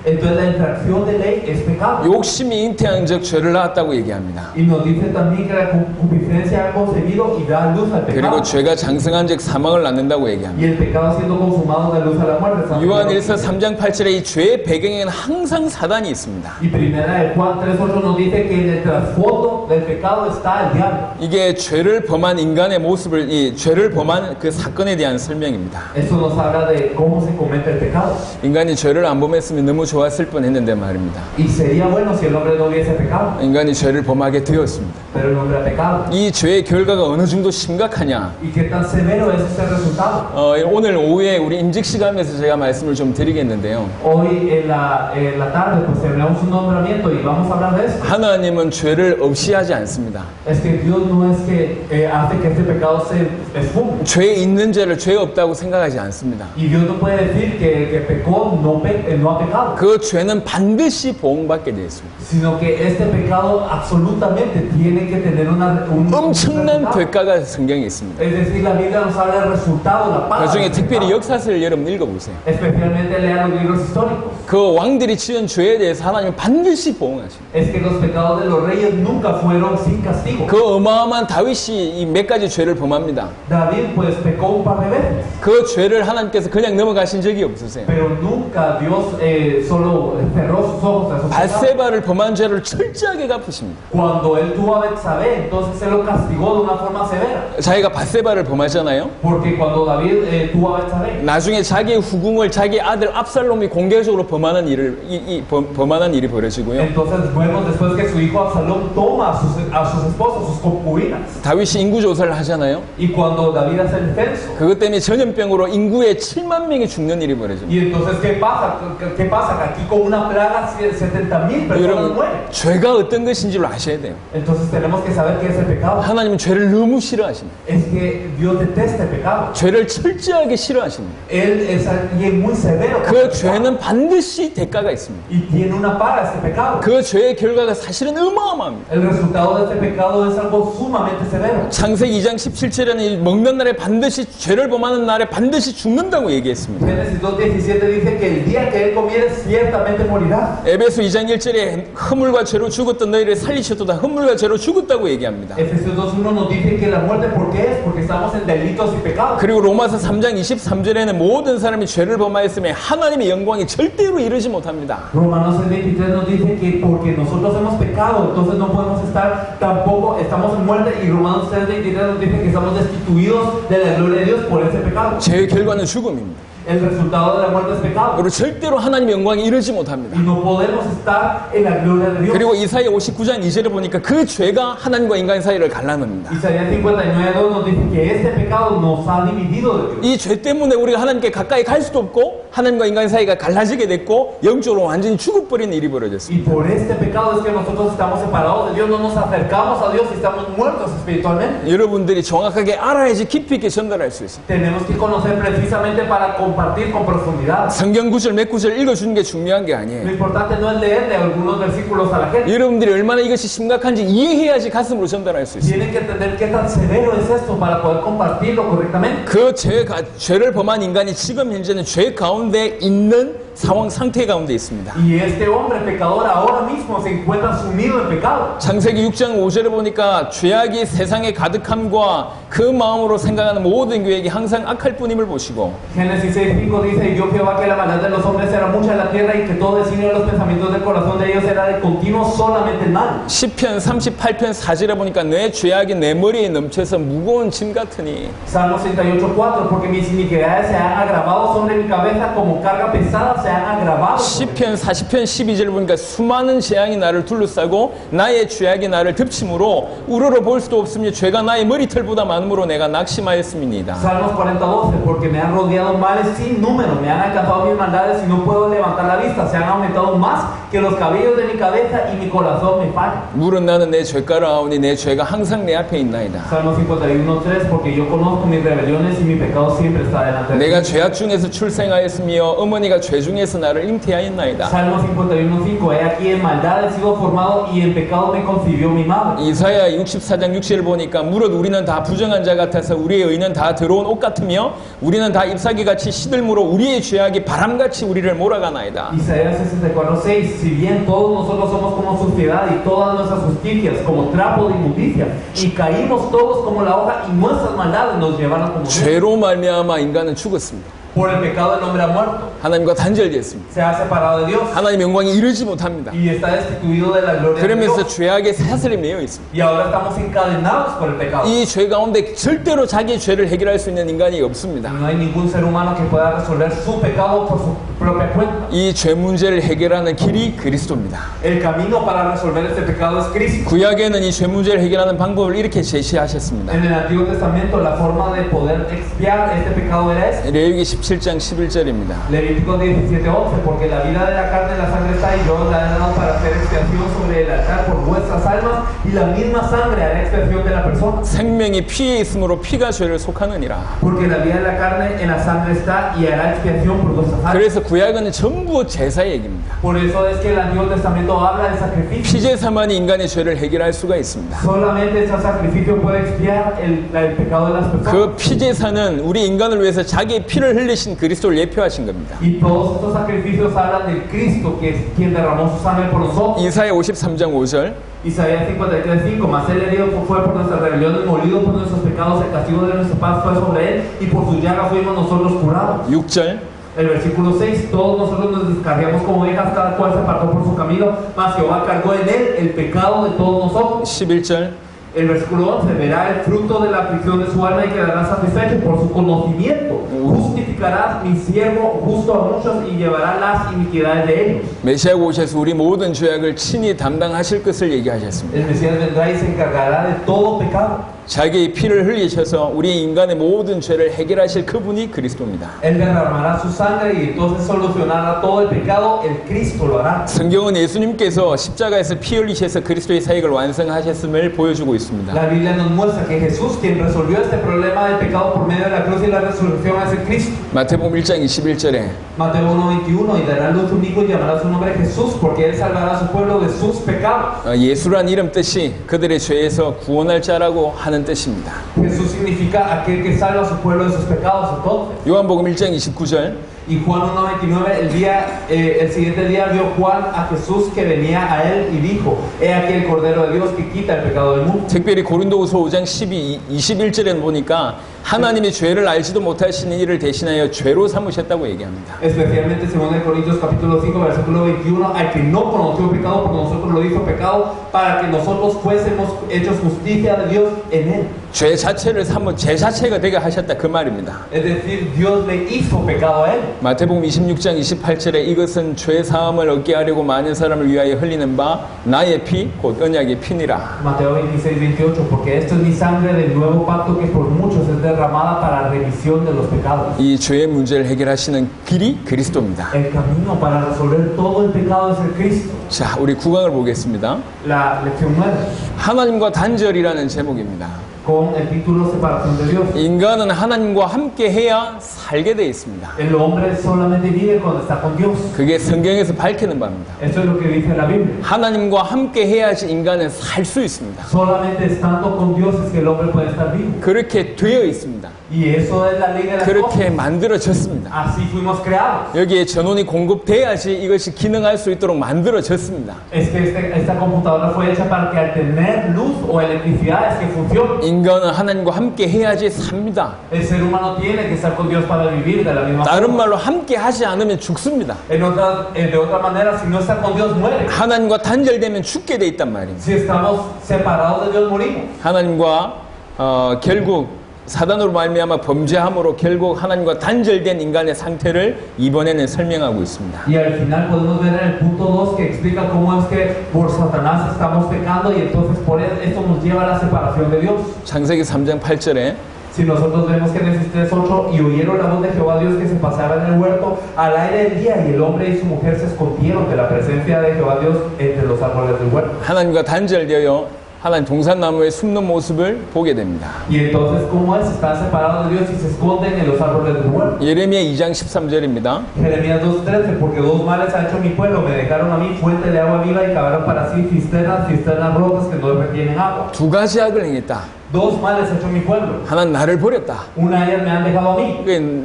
entonces la infracción de ley es pecado. 욕심이 잉태한 즉 죄를 낳았다고 얘기합니다. Y nos dice también que la concupiscencia ha concebido y da luz al pecado. 그리고 죄가 장성한 즉 사망을 낳는다고 Y 얘기합니다. el pecado siendo consumado da luz a la muerte. 요한일서 3장 8절에 이 죄의 배경에는 항상 사단이 있습니다. Y primera de Juan 3:8 nos dice que en el trasfondo del pecado está el diablo. 이게 죄를 범한 인간의 모습을 이 죄를 범한 그 사건에 대한 설명입니다. Eso nos habla de cómo se comete el pecado. 인간이 죄를 안 범했으면 너무 좋았을 뻔했는데 말입니다. Y sería bueno si el hombre no hubiese pecado, 인간이 죄를 범하게 되었습니다. pero el hombre ha pecado. 이 죄의 결과가 어느 정도 심각하냐? ¿Y qué tan severo es este resultado? 오늘 오후에 우리 임직 시간에서 제가 말씀을 좀 드리겠는데요. Hoy en la tarde pues celebramos un nombramiento y vamos a hablar de esto. 하나님은 죄를 없이 하지 않습니다. Es que Dios no es que hace que este pecado se esfume. 죄 있는 죄를 죄 없다고 생각하지 않습니다. Y Dios no puede decir que pecó, no ha pecado. 그 죄는 반드시 보응받게 되어 있습니다. Sino que este pecado absolutamente tiene que tener un 엄청난 resultado. 대가가 성경에 있습니다. Es decir, la Biblia nos habla del resultado, la paga. 그 중에 del 특별히 pecado. 역사서를 여러분 읽어보세요. Especialmente lean los libros históricos. 그 왕들이 지은 죄에 대해서 하나님은 반드시 보응하십니다. Es que los pecados de los reyes nunca fueron sin castigo. 그 어마어마한 다윗이 이 몇 가지 죄를 범합니다. David pues pecó un par de veces, 그 죄를 하나님께서 그냥 넘어가신 적이 없으세요. pero nunca Dios solo cerró sus ojos a esos pecados. 바세바를 범한 죄를 철저하게 갚으십니다. Cuando él tuvo a Betsabé, entonces se lo castigó de una forma severa. 자기가 바세바를 범하잖아요. Porque cuando David tuvo a Betsabé, 나중에 자기의 후궁을 자기 아들 압살롬이 공개적으로 범하는 범하는 일이 벌어지고요. entonces vemos después que su hijo Absalón toma a sus esposas, sus concubinas. 다윗이 인구 조사를 하잖아요. Y cuando David hace el censo, 그것 때문에 전염병으로 인구의 7만 명이 죽는 일이 벌어집니다. y entonces ¿qué pasa? ¿Qué pasa? Que aquí con una plaga 70,000 personas 여러분, mueren. 죄가 어떤 것인지를 아셔야 돼요. Entonces tenemos que saber qué es el pecado. 하나님은 죄를 너무 싫어하십니다. Es que Dios detesta el pecado. 죄를 철저하게 싫어하십니다. Él es alguien muy severo. con 그 el pecado. 죄는 반드시 대가가 있습니다. Y tiene una paga este pecado. 그 죄의 결과가 사실은 어마어마합니다. El resultado de este pecado es algo sumamente severo. 창세기 2장 17절에는 먹는 날에 반드시 죄를 범하는 날에 반드시 죽는다고 얘기했습니다. Génesis 2:17 dice que el día que él comiere ciertamente morirá. 에베소 2장 1절에 허물과 죄로 죽었던 너희를 살리셨도다. 허물과 죄로 죽었다고 얘기합니다. Efesios 2:1 nos dice que la muerte, ¿por qué es? Porque estamos en delitos y pecados. 그리고 로마서 3장 23절에는 모든 사람이 죄를 범하였으며 하나님의 영광이 절대로 이르지 못합니다. Romanos 6:23 nos dice que porque nosotros hemos pecado, entonces no podemos estar, tampoco estamos en muerte. Y Romanos 3:23 nos dice que estamos destituidos de la gloria de Dios por ese pecado. 죄의 결과는 죽음입니다. El resultado de la muerte es pecado. 그리고 절대로 하나님의 영광이 이르지 못합니다. Y no podemos estar en la gloria de Dios. 그리고 이사야 59장 2절에 보니까 그 죄가 하나님과 인간 사이를 갈라놓습니다. Isaías 59:2 nos dice que este pecado nos ha dividido de Dios. 이 죄 때문에 우리가 하나님께 가까이 갈 수도 없고 하나님과 인간 사이가 갈라지게 됐고 영적으로 완전히 죽어버리는 일이 벌어졌습니다. Y por este pecado es que nosotros estamos separados de Dios, no nos acercamos a Dios y estamos muertos espiritualmente. 여러분들이 정확하게 알아야지 깊이 있게 전달할 수 있습니다. Tenemos que conocer precisamente para compartir con profundidad. 성경 구절 몇 구절 읽어주는 게 중요한 게 Lo 아니에요. importante no es leerle algunos versículos a la gente. 여러분들이 얼마나 이것이 심각한지 이해해야지 가슴으로 전달할 수 있어요. Tienen que entender qué tan severo es esto para poder compartirlo correctamente. 그 죄를 범한 인간이 지금 현재는 죄 가운데 있는 상태 가운데 있습니다. Y este hombre pecador ahora mismo se encuentra sumido en pecado. 창세기 6장 5절에 보니까 죄악이 세상에 가득함과 그 마음으로 생각하는 모든 계획이 항상 악할 뿐임을 보시고 Génesis 6:5 dice: Y vio Jehová que la maldad de los hombres era mucha en la tierra y que todo designio de los pensamientos del corazón de ellos era de continuo solamente el mal. 시편 38편 4절에 보니까 내 죄악이 내 머리에 넘쳐서 무거운 짐 같으니 Salmo 68:4 Porque mis iniquidades se han agravado sobre mi cabeza como carga pesada se han agravado. 시편 40편 12절을 보니까 수많은 재앙이 나를 둘러싸고 나의 죄악이 나를 덮침으로 우러러 볼 수도 없으며 죄가 나의 머리털보다 많음으로 내가 낙심하였음이니이다. Salmos 40:12 Porque me han rodeado males sin número, me han alcanzado mis maldades y no puedo levantar la vista, se han aumentado más que los cabellos de mi cabeza y mi corazón me falla. 물은 나는 내 죄가를 아오니 내 죄가 항상 내 앞에 있나이다. Salmo 51:3 Porque yo conozco mis rebeliones y mi pecado siempre está delante de mí. 내가 죄악 중에서 출생하였으며 어머니가 죄 중에서 나를 잉태하였나이다. Salmo 51:5 He aquí en maldad he sido formado y en pecado me concibió mi madre. 이사야 64장 6절을 보니까 무릇 우리는 다 부정한 자 같아서 우리의 의는 다 더러운 옷 같으며 우리는 다 잎사귀같이 시들므로 우리의 죄악이 바람같이 우리를 몰아가나이다. Isaías 64:6 Si bien todos nosotros somos como suciedad y todas nuestras justicias como trapo de inmundicia y caímos todos como la hoja y nuestras maldades nos llevaron como 죄로 말미암아 인간은 죽었습니다. por el pecado el hombre ha muerto, 하나님과 단절됐습니다. se ha separado de Dios 하나님의 영광이 이르지 못합니다. y está destituido de la gloria de 그러면서 Dios. 죄악의 사슬이 매여 있습니다. Y ahora estamos encadenados por el pecado. 이 죄 가운데 절대로 자기의 죄를 해결할 수 있는 인간이 없습니다. No hay ningún ser humano que pueda resolver su pecado por su propia cuenta. 이 죄 문제를 해결하는 길이 그리스도입니다. El camino para resolver este pecado es Cristo. 구약에는 이 죄 문제를 해결하는 방법을 이렇게 제시하셨습니다. En el Antiguo Testamento la forma de poder expiar este pecado era esta. 레위기 17장 11절입니다. Levítico 17:11 Porque la vida de la carne y la sangre está y yo os la he dado para hacer expiación sobre el altar por vuestras almas y la misma sangre hará expiación de la persona. 생명이 피에 있으므로 피가 죄를 속하느니라. Porque la vida de la carne en la sangre está y hará expiación por vuestras almas. 그래서 구약은 전부 제사 얘기입니다. Por eso es que el Antiguo Testamento habla de sacrificio. 피제사만이 인간의 죄를 해결할 수가 있습니다. Solamente ese sacrificio puede expiar el pecado de las personas. 그 피제사는 우리 인간을 위해서 자기의 피를 흘리신 그리스도를 예표하신 겁니다. Y todos estos sacrificios hablan del Cristo, que es quien derramó su sangre por nosotros. 이사야 53장 5절 Isaías 53:5 Mas él herido fue por nuestras rebeliones, molido por nuestros pecados, el castigo de nuestra paz fue sobre él, y por sus llagas fuimos nosotros curados. 6절 El versículo 6 Todos nosotros nos descarriamos como ovejas, cada cual se apartó por su camino, mas Jehová cargó en él el pecado de todos nosotros. 11절 El versículo 11 Verá el fruto de la aflicción de su alma y quedará satisfecho por su conocimiento. Justificará mi siervo justo a muchos y llevará las iniquidades de ellos. 메시아가 오셔서 우리 모든 죄악을 친히 담당하실 것을 얘기하셨습니다. El Mesías vendrá y se encargará de todo pecado. 자기의 피를 흘리셔서 우리 인간의 모든 죄를 해결하실 그분이 그리스도입니다. Él derramará su sangre y entonces solucionará todo el pecado. El Cristo lo hará. 성경은 예수님께서 십자가에서 피 흘리셔서 그리스도의 사역을 완성하셨음을 보여주고 있습니다. La Biblia nos muestra que Jesús, quien resolvió este problema del pecado por medio de la cruz y la resurrección, es el Cristo. 마태복음 1장 21절에 Mateo 1:21 Y dará luz un hijo y llamará su nombre Jesús, porque él salvará a su pueblo de sus pecados. 예수란 이름 뜻이 그들의 죄에서 구원할 자라고 하는 뜻입니다. Jesús significa aquel que salva a su pueblo de sus pecados. Entonces, 요한복음 1장 29절 Y Juan 1:29, el siguiente día vio Juan a Jesús que venía a él y dijo, he aquí el Cordero de Dios que quita el pecado del mundo. 특별히 고린도후서 5장 21절에 보니까 하나님이 죄를 알지도 못하시는 이를 대신하여 죄로 삼으셨다고 얘기합니다. Especialmente según el Corintios capítulo 5 versículo 21, al que no conoció pecado por nosotros lo hizo pecado para que nosotros fuésemos hechos justicia de Dios en él. 죄 자체를 삼은 제 자체가 되게 하셨다 그 말입니다. Es decir, Dios le hizo pecado a él. 마태복음 26장 28절에 이것은 죄 사함을 얻게 하려고 많은 사람을 위하여 흘리는 바 나의 피 곧 언약의 피니라. Mateo 26:28, porque esto es mi sangre del nuevo pacto que por muchos es derramada para remisión de los pecados. 이 죄의 문제를 해결하시는 길이 그리스도입니다. El camino para resolver todo el pecado es el Cristo. 자, 우리 9강을 보겠습니다. La lección 9, 하나님과 단절이라는 제목입니다. con el título Separación de Dios. 인간은 하나님과 함께 해야 살게 되어 있습니다. El hombre solamente vive cuando está con Dios. 그게 성경에서 밝히는 바입니다. Eso es lo que dice la Biblia. 하나님과 함께 해야지 인간은 살 수 있습니다. Solamente estando con Dios es que el hombre puede estar vivo. 그렇게 되어 있습니다. Y eso es la ley de las 그렇게 cosas. 만들어졌습니다. Así fuimos creados. 여기에 전원이 공급돼야지 이것이 기능할 수 있도록 만들어졌습니다. Es que esta computadora fue hecha para que al tener luz o electricidad es que funcione. 인간은 하나님과 함께 해야지 삽니다. El ser humano tiene que estar con Dios para vivir de la misma 다른 forma. 말로 함께 하지 않으면 죽습니다. De otra manera, si no está con Dios, muere. 하나님과 단절되면 죽게 돼 있단 말입니다. Si estamos separados de Dios, morimos. 하나님과 결국 사단으로 말미암아 범죄함으로 결국 하나님과 단절된 인간의 상태를 이번에는 설명하고 있습니다. Y al final podemos ver en el punto 2 que explica cómo es que por Satanás estamos pecando y entonces por esto nos lleva a la separación de Dios. 창세기 3장 8절에 Si nosotros vemos Génesis 3:8 y oyeron la voz de Jehová Dios que se pasaba en el huerto al aire del día y el hombre y su mujer se escondieron de la presencia de Jehová Dios entre los árboles del huerto. 하나님과 단절되어 하나님 동산나무에 숨는 모습을 보게 됩니다. Y entonces cómo es, están separados de Dios y se esconden en los árboles del huerto. 예레미야 2장 13절입니다. Jeremías 2:13, porque dos males ha hecho mi pueblo, me dejaron a mí fuente de agua viva y cavaron para sí cisternas rotas que no retienen agua. 두 가지 악을 행했다. Dos males ha hecho mi pueblo. 하나는 나를 버렸다. Una de ellas me han dejado a mí.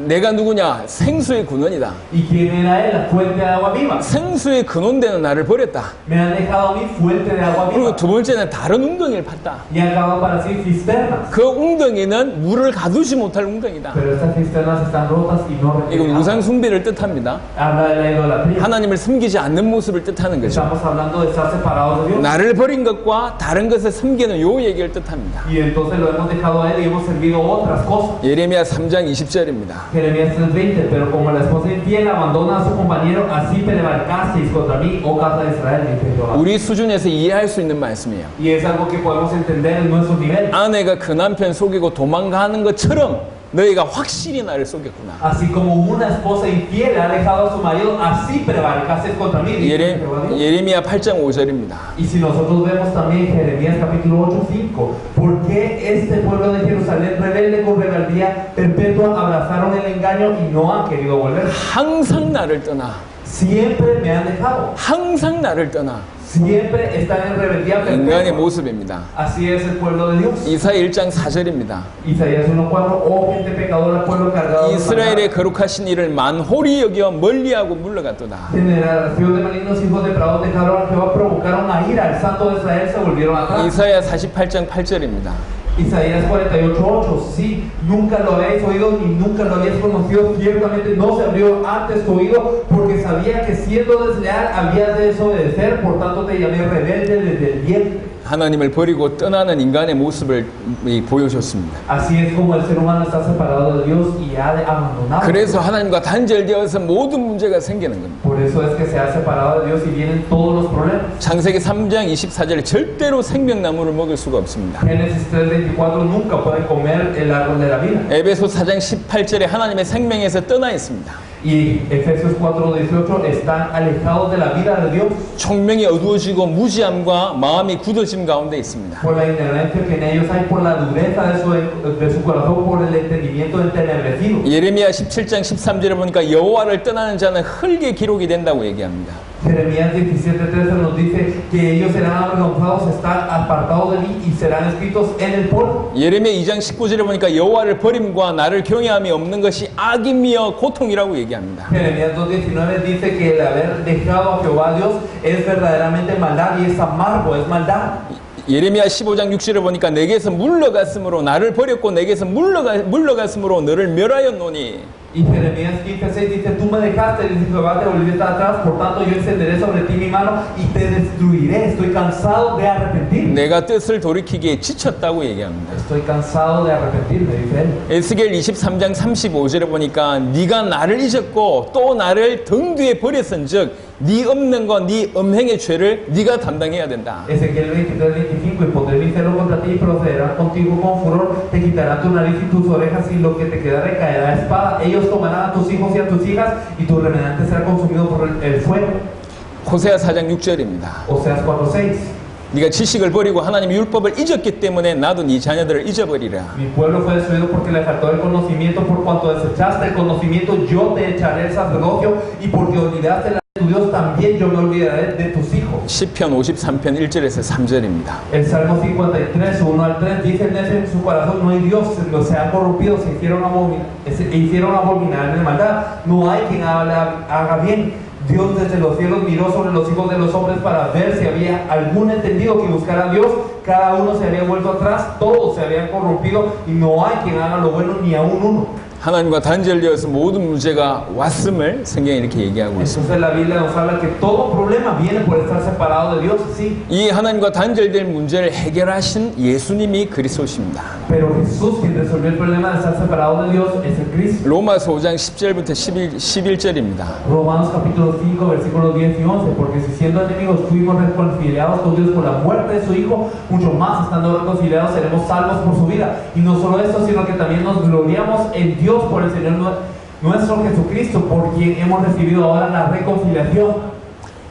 내가 누구냐? 생수의 근원이다. ¿Y quién era él? La fuente de agua viva. 생수의 근원되는 나를 버렸다. Me han dejado a mí fuente de agua 그리고 viva. 두 번째는 다른 웅덩이를 팠다. Y han cavado para sí cisternas. 그 웅덩이는 물을 가두지 못할 웅덩이다. Pero estas cisternas están rotas y no 이건 retienen agua. 우상 숭배를 뜻합니다. Habla de la idolatría. 하나님을 섬기지 않는 모습을 뜻하는 거죠. Estamos hablando de estar separados de Dios. 나를 버린 것과 다른 것을 섬기는 요 얘기를 뜻합니다. Y entonces lo hemos dejado a él y hemos servido otras cosas. 예레미야 3장 20절입니다. Jeremías 3:20, pero como la esposa infiel abandona a su compañero, así prevarcasteis contra mí, oh casa de Israel, dice Jehová. 우리 수준에서 이해할 수 있는 말씀이에요. Y es algo que podemos entender en nuestro nivel. 아내가 그 남편 속이고 도망가는 것처럼 너희가 확실히 나를 속였구나. Así como una esposa infiel ha dejado a su marido, así prevarcasteis contra mí, dice Jehová Dios. 예레미야 8장 5절입니다. Y si nosotros vemos también Jeremías capítulo 8:5, ¿por qué este pueblo de Jerusalén rebelde con rebeldía perpetua abrazaron el engaño y no han querido volver? 항상 나를 떠나. Siempre me han dejado. 항상 나를 떠나. Siempre están en rebeldía 인간의 perpetua. 모습입니다. Así es el pueblo de Dios. 이사야 1장 4절입니다. Isaías 1:4, oh gente pecadora, pueblo cargado de 이스라엘의 거룩하신 이를 만홀히 여겨 멀리하고 물러갔도다. generación de malignos hijos de depravados dejaron a Jehová, provocaron a ira, al santo de Israel se volvieron atrás. 이사야 48장 8절입니다. Isaías 48:8, sí, nunca lo habéis oído ni nunca lo habéis conocido, ciertamente no se abrió antes tu oído, porque sabía que siendo desleal habías de desobedecer, por tanto te llamé rebelde desde el vientre. 하나님을 버리고 떠나는 인간의 모습을 보여줬습니다. Así es como el ser humano está separado de Dios y ha de abandonado. 그래서 하나님과 단절되어서 모든 문제가 생기는 겁니다. Por eso es que se ha separado de Dios y vienen todos los problemas. 창세기 3장 24절에 절대로 생명나무를 먹을 수가 없습니다. Génesis 3:24, nunca pueden comer el árbol de la vida. 에베소 4장 18절에 하나님의 생명에서 떠나 있습니다. Y Efesios 4:18 están alejados de la vida de Dios 총명이 어두워지고 무지함과 마음이 굳어짐 가운데 있습니다. por la ignorancia que en ellos hay, por la dureza de su corazón, por el entendimiento entenebrecido. 예레미야 17장 13절에 보니까 여호와를 떠나는 자는 흙에 기록이 된다고 얘기합니다. Jeremías 17:13 nos dice que ellos serán avergonzados, están apartados de mí y serán escritos en el polvo. 예레미야 2장 19절에 보니까 여호와를 버림과 나를 경외함이 없는 것이 악이며 고통이라고 얘기합니다. Jeremías 2:19 dice que el haber dejado a Jehová Dios es verdaderamente maldad y es amargo, es maldad. 예레미야 15장 6절에 보니까 내게서 물러갔으므로 나를 버렸고 내게서 물러갔으므로 너를 멸하였노니. Y Jeremías 15:6 dice, tú me dejaste, dice Jehová, te volviste atrás, por tanto yo extenderé sobre ti mi mano y te destruiré. Estoy cansado de arrepentirme. 내가 뜻을 돌이키기에 지쳤다고 얘기합니다. Estoy cansado de arrepentirme, dice él. 에스겔 23장 35절에 보니까 네가 나를 잊었고 또 나를 등 뒤에 버렸은즉 네 없는 것, 네 음행의 죄를 네가 담당해야 된다. Ezequiel 23:25 y pondré mi celo contra ti y procederán contigo con furor, te quitarán tu nariz y tus orejas y lo que te queda recaerá a espada. Ellos tomarán a tus hijos y a tus hijas y tu remanente será consumido por el fuego. 호세아 4장 6절입니다. Oseas 4:6. 네가 지식을 버리고 하나님의 율법을 잊었기 때문에 나도 네 자녀들을 잊어버리라. Mi pueblo fue destruido porque le faltó el conocimiento, por cuanto desechaste el conocimiento, yo te echaré el sacerdocio y porque olvidaste la de tu Dios, también yo me olvidaré de tus hijos. 시편 53편 1절에서 3절입니다. El Salmo 53, 1 al 3 dice en su corazón no hay Dios, se han corrompido, se hicieron abominable maldad, no hay quien haga bien. Dios desde los cielos miró sobre los hijos de los hombres para ver si había algún entendido que buscara a Dios. Cada uno se había vuelto atrás, todos se habían corrompido y no hay quien haga lo bueno ni aún uno. 하나님과 단절되어서 모든 문제가 왔음을 성경이 이렇게 얘기하고 있습니다. Entonces la Biblia nos habla que todo problema viene por estar separado de Dios, sí. 이 하나님과 단절된 문제를 해결하신 예수님이 그리스도십니다. Pero Jesús, quien resolvió el problema de estar separado de Dios, es el Cristo. 로마서 5장 10절부터 11절입니다. Romanos capítulo 5, versículos 10 y 11. Porque si siendo enemigos fuimos reconciliados con Dios por la muerte de su Hijo, mucho más estando reconciliados seremos salvos por su vida. Y no solo esto, sino que también nos gloriamos en Dios por el Señor nuestro Jesucristo, por quien hemos recibido ahora la reconciliación.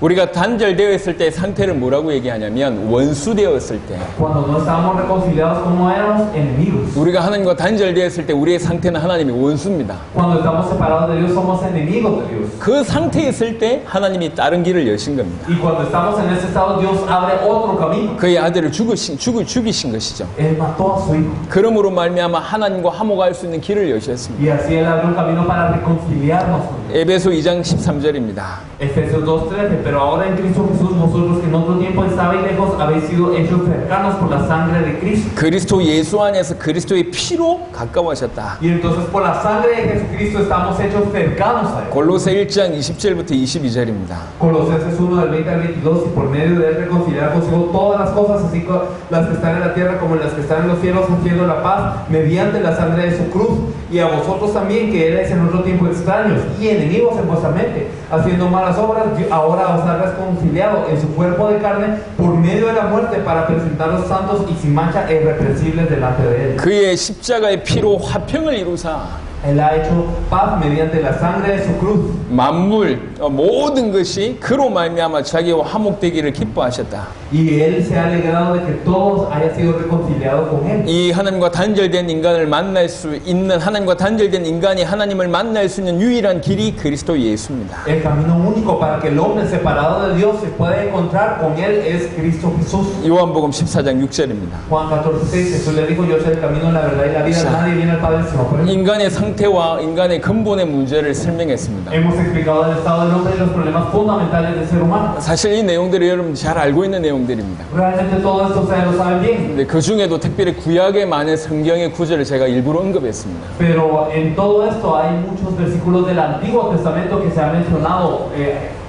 우리가 단절되어 있을 때 상태를 뭐라고 얘기하냐면 원수되었을 때. Cuando no estábamos reconciliados, como éramos enemigos. 우리가 하나님과 단절되었을 때 우리의 상태는 하나님의 원수입니다. Cuando estamos separados de Dios, somos enemigos de Dios. 그 상태에 있을 때 하나님이 다른 길을 여신 겁니다. Y cuando estamos en ese estado, Dios abre otro camino. 그의 아들을 죽이신 것이죠. Él mató a su hijo. 그러므로 말미암아 하나님과 화목할 수 있는 길을 여셨습니다. Y así Él abrió un camino para reconciliarnos con Dios. 에베소 2장 13절입니다. Efesios 2:13. Pero ahora en Cristo Jesús, vosotros que en otro tiempo estabais lejos, habéis sido hechos cercanos por la sangre de Cristo. 그리스도 예수 안에서 그리스도의 피로 가까워하셨다. Y entonces por la sangre de Jesucristo estamos hechos cercanos a Él. 골로새 1장 20절부터 22절입니다. Colosenses 1 del 20 al 22. Y por medio de Él reconciliar consigo todas las cosas, así como las que están en la tierra como las que están en los cielos, haciendo la paz mediante la sangre de su cruz. Y a vosotros también, que erais en otro tiempo extraños y enemigos en vuestra mente, haciendo malas obras, ahora os ha reconciliado en su cuerpo de carne por medio de la muerte para presentaros santos y sin mancha e irreprensibles delante de Él. 그의 십자가의 피로 화평을 이루사 Él ha hecho paz mediante la sangre de su cruz. 만물 모든 것이 그로 말미암아 자기와 화목되기를 기뻐하셨다. Y Él se ha alegrado de que todos hayan sido reconciliados con Él. 이 하나님과 단절된 인간을 만날 수 있는 하나님과 단절된 인간이 하나님을 만날 수 있는 유일한 길이 그리스도 예수입니다. El camino único para que el hombre separado de Dios se pueda encontrar con Él es Cristo Jesús. 요한복음 14장 6절입니다. Juan 14:6. Jesús le dijo, yo soy el camino, la verdad y la vida. Nadie viene al Padre sino por Él. 인간의 상태와 인간의 근본의 문제를 설명했습니다. Hemos explicado el estado del hombre y los problemas fundamentales del ser humano. 사실 이 내용들이 여러분 잘 알고 있는 내용들입니다. Realmente todo esto ustedes lo saben bien. 근데 그 중에도 특별히 구약에 많은 성경의 구절을 제가 일부러 언급했습니다. Pero en todo esto hay muchos versículos del Antiguo Testamento que se han mencionado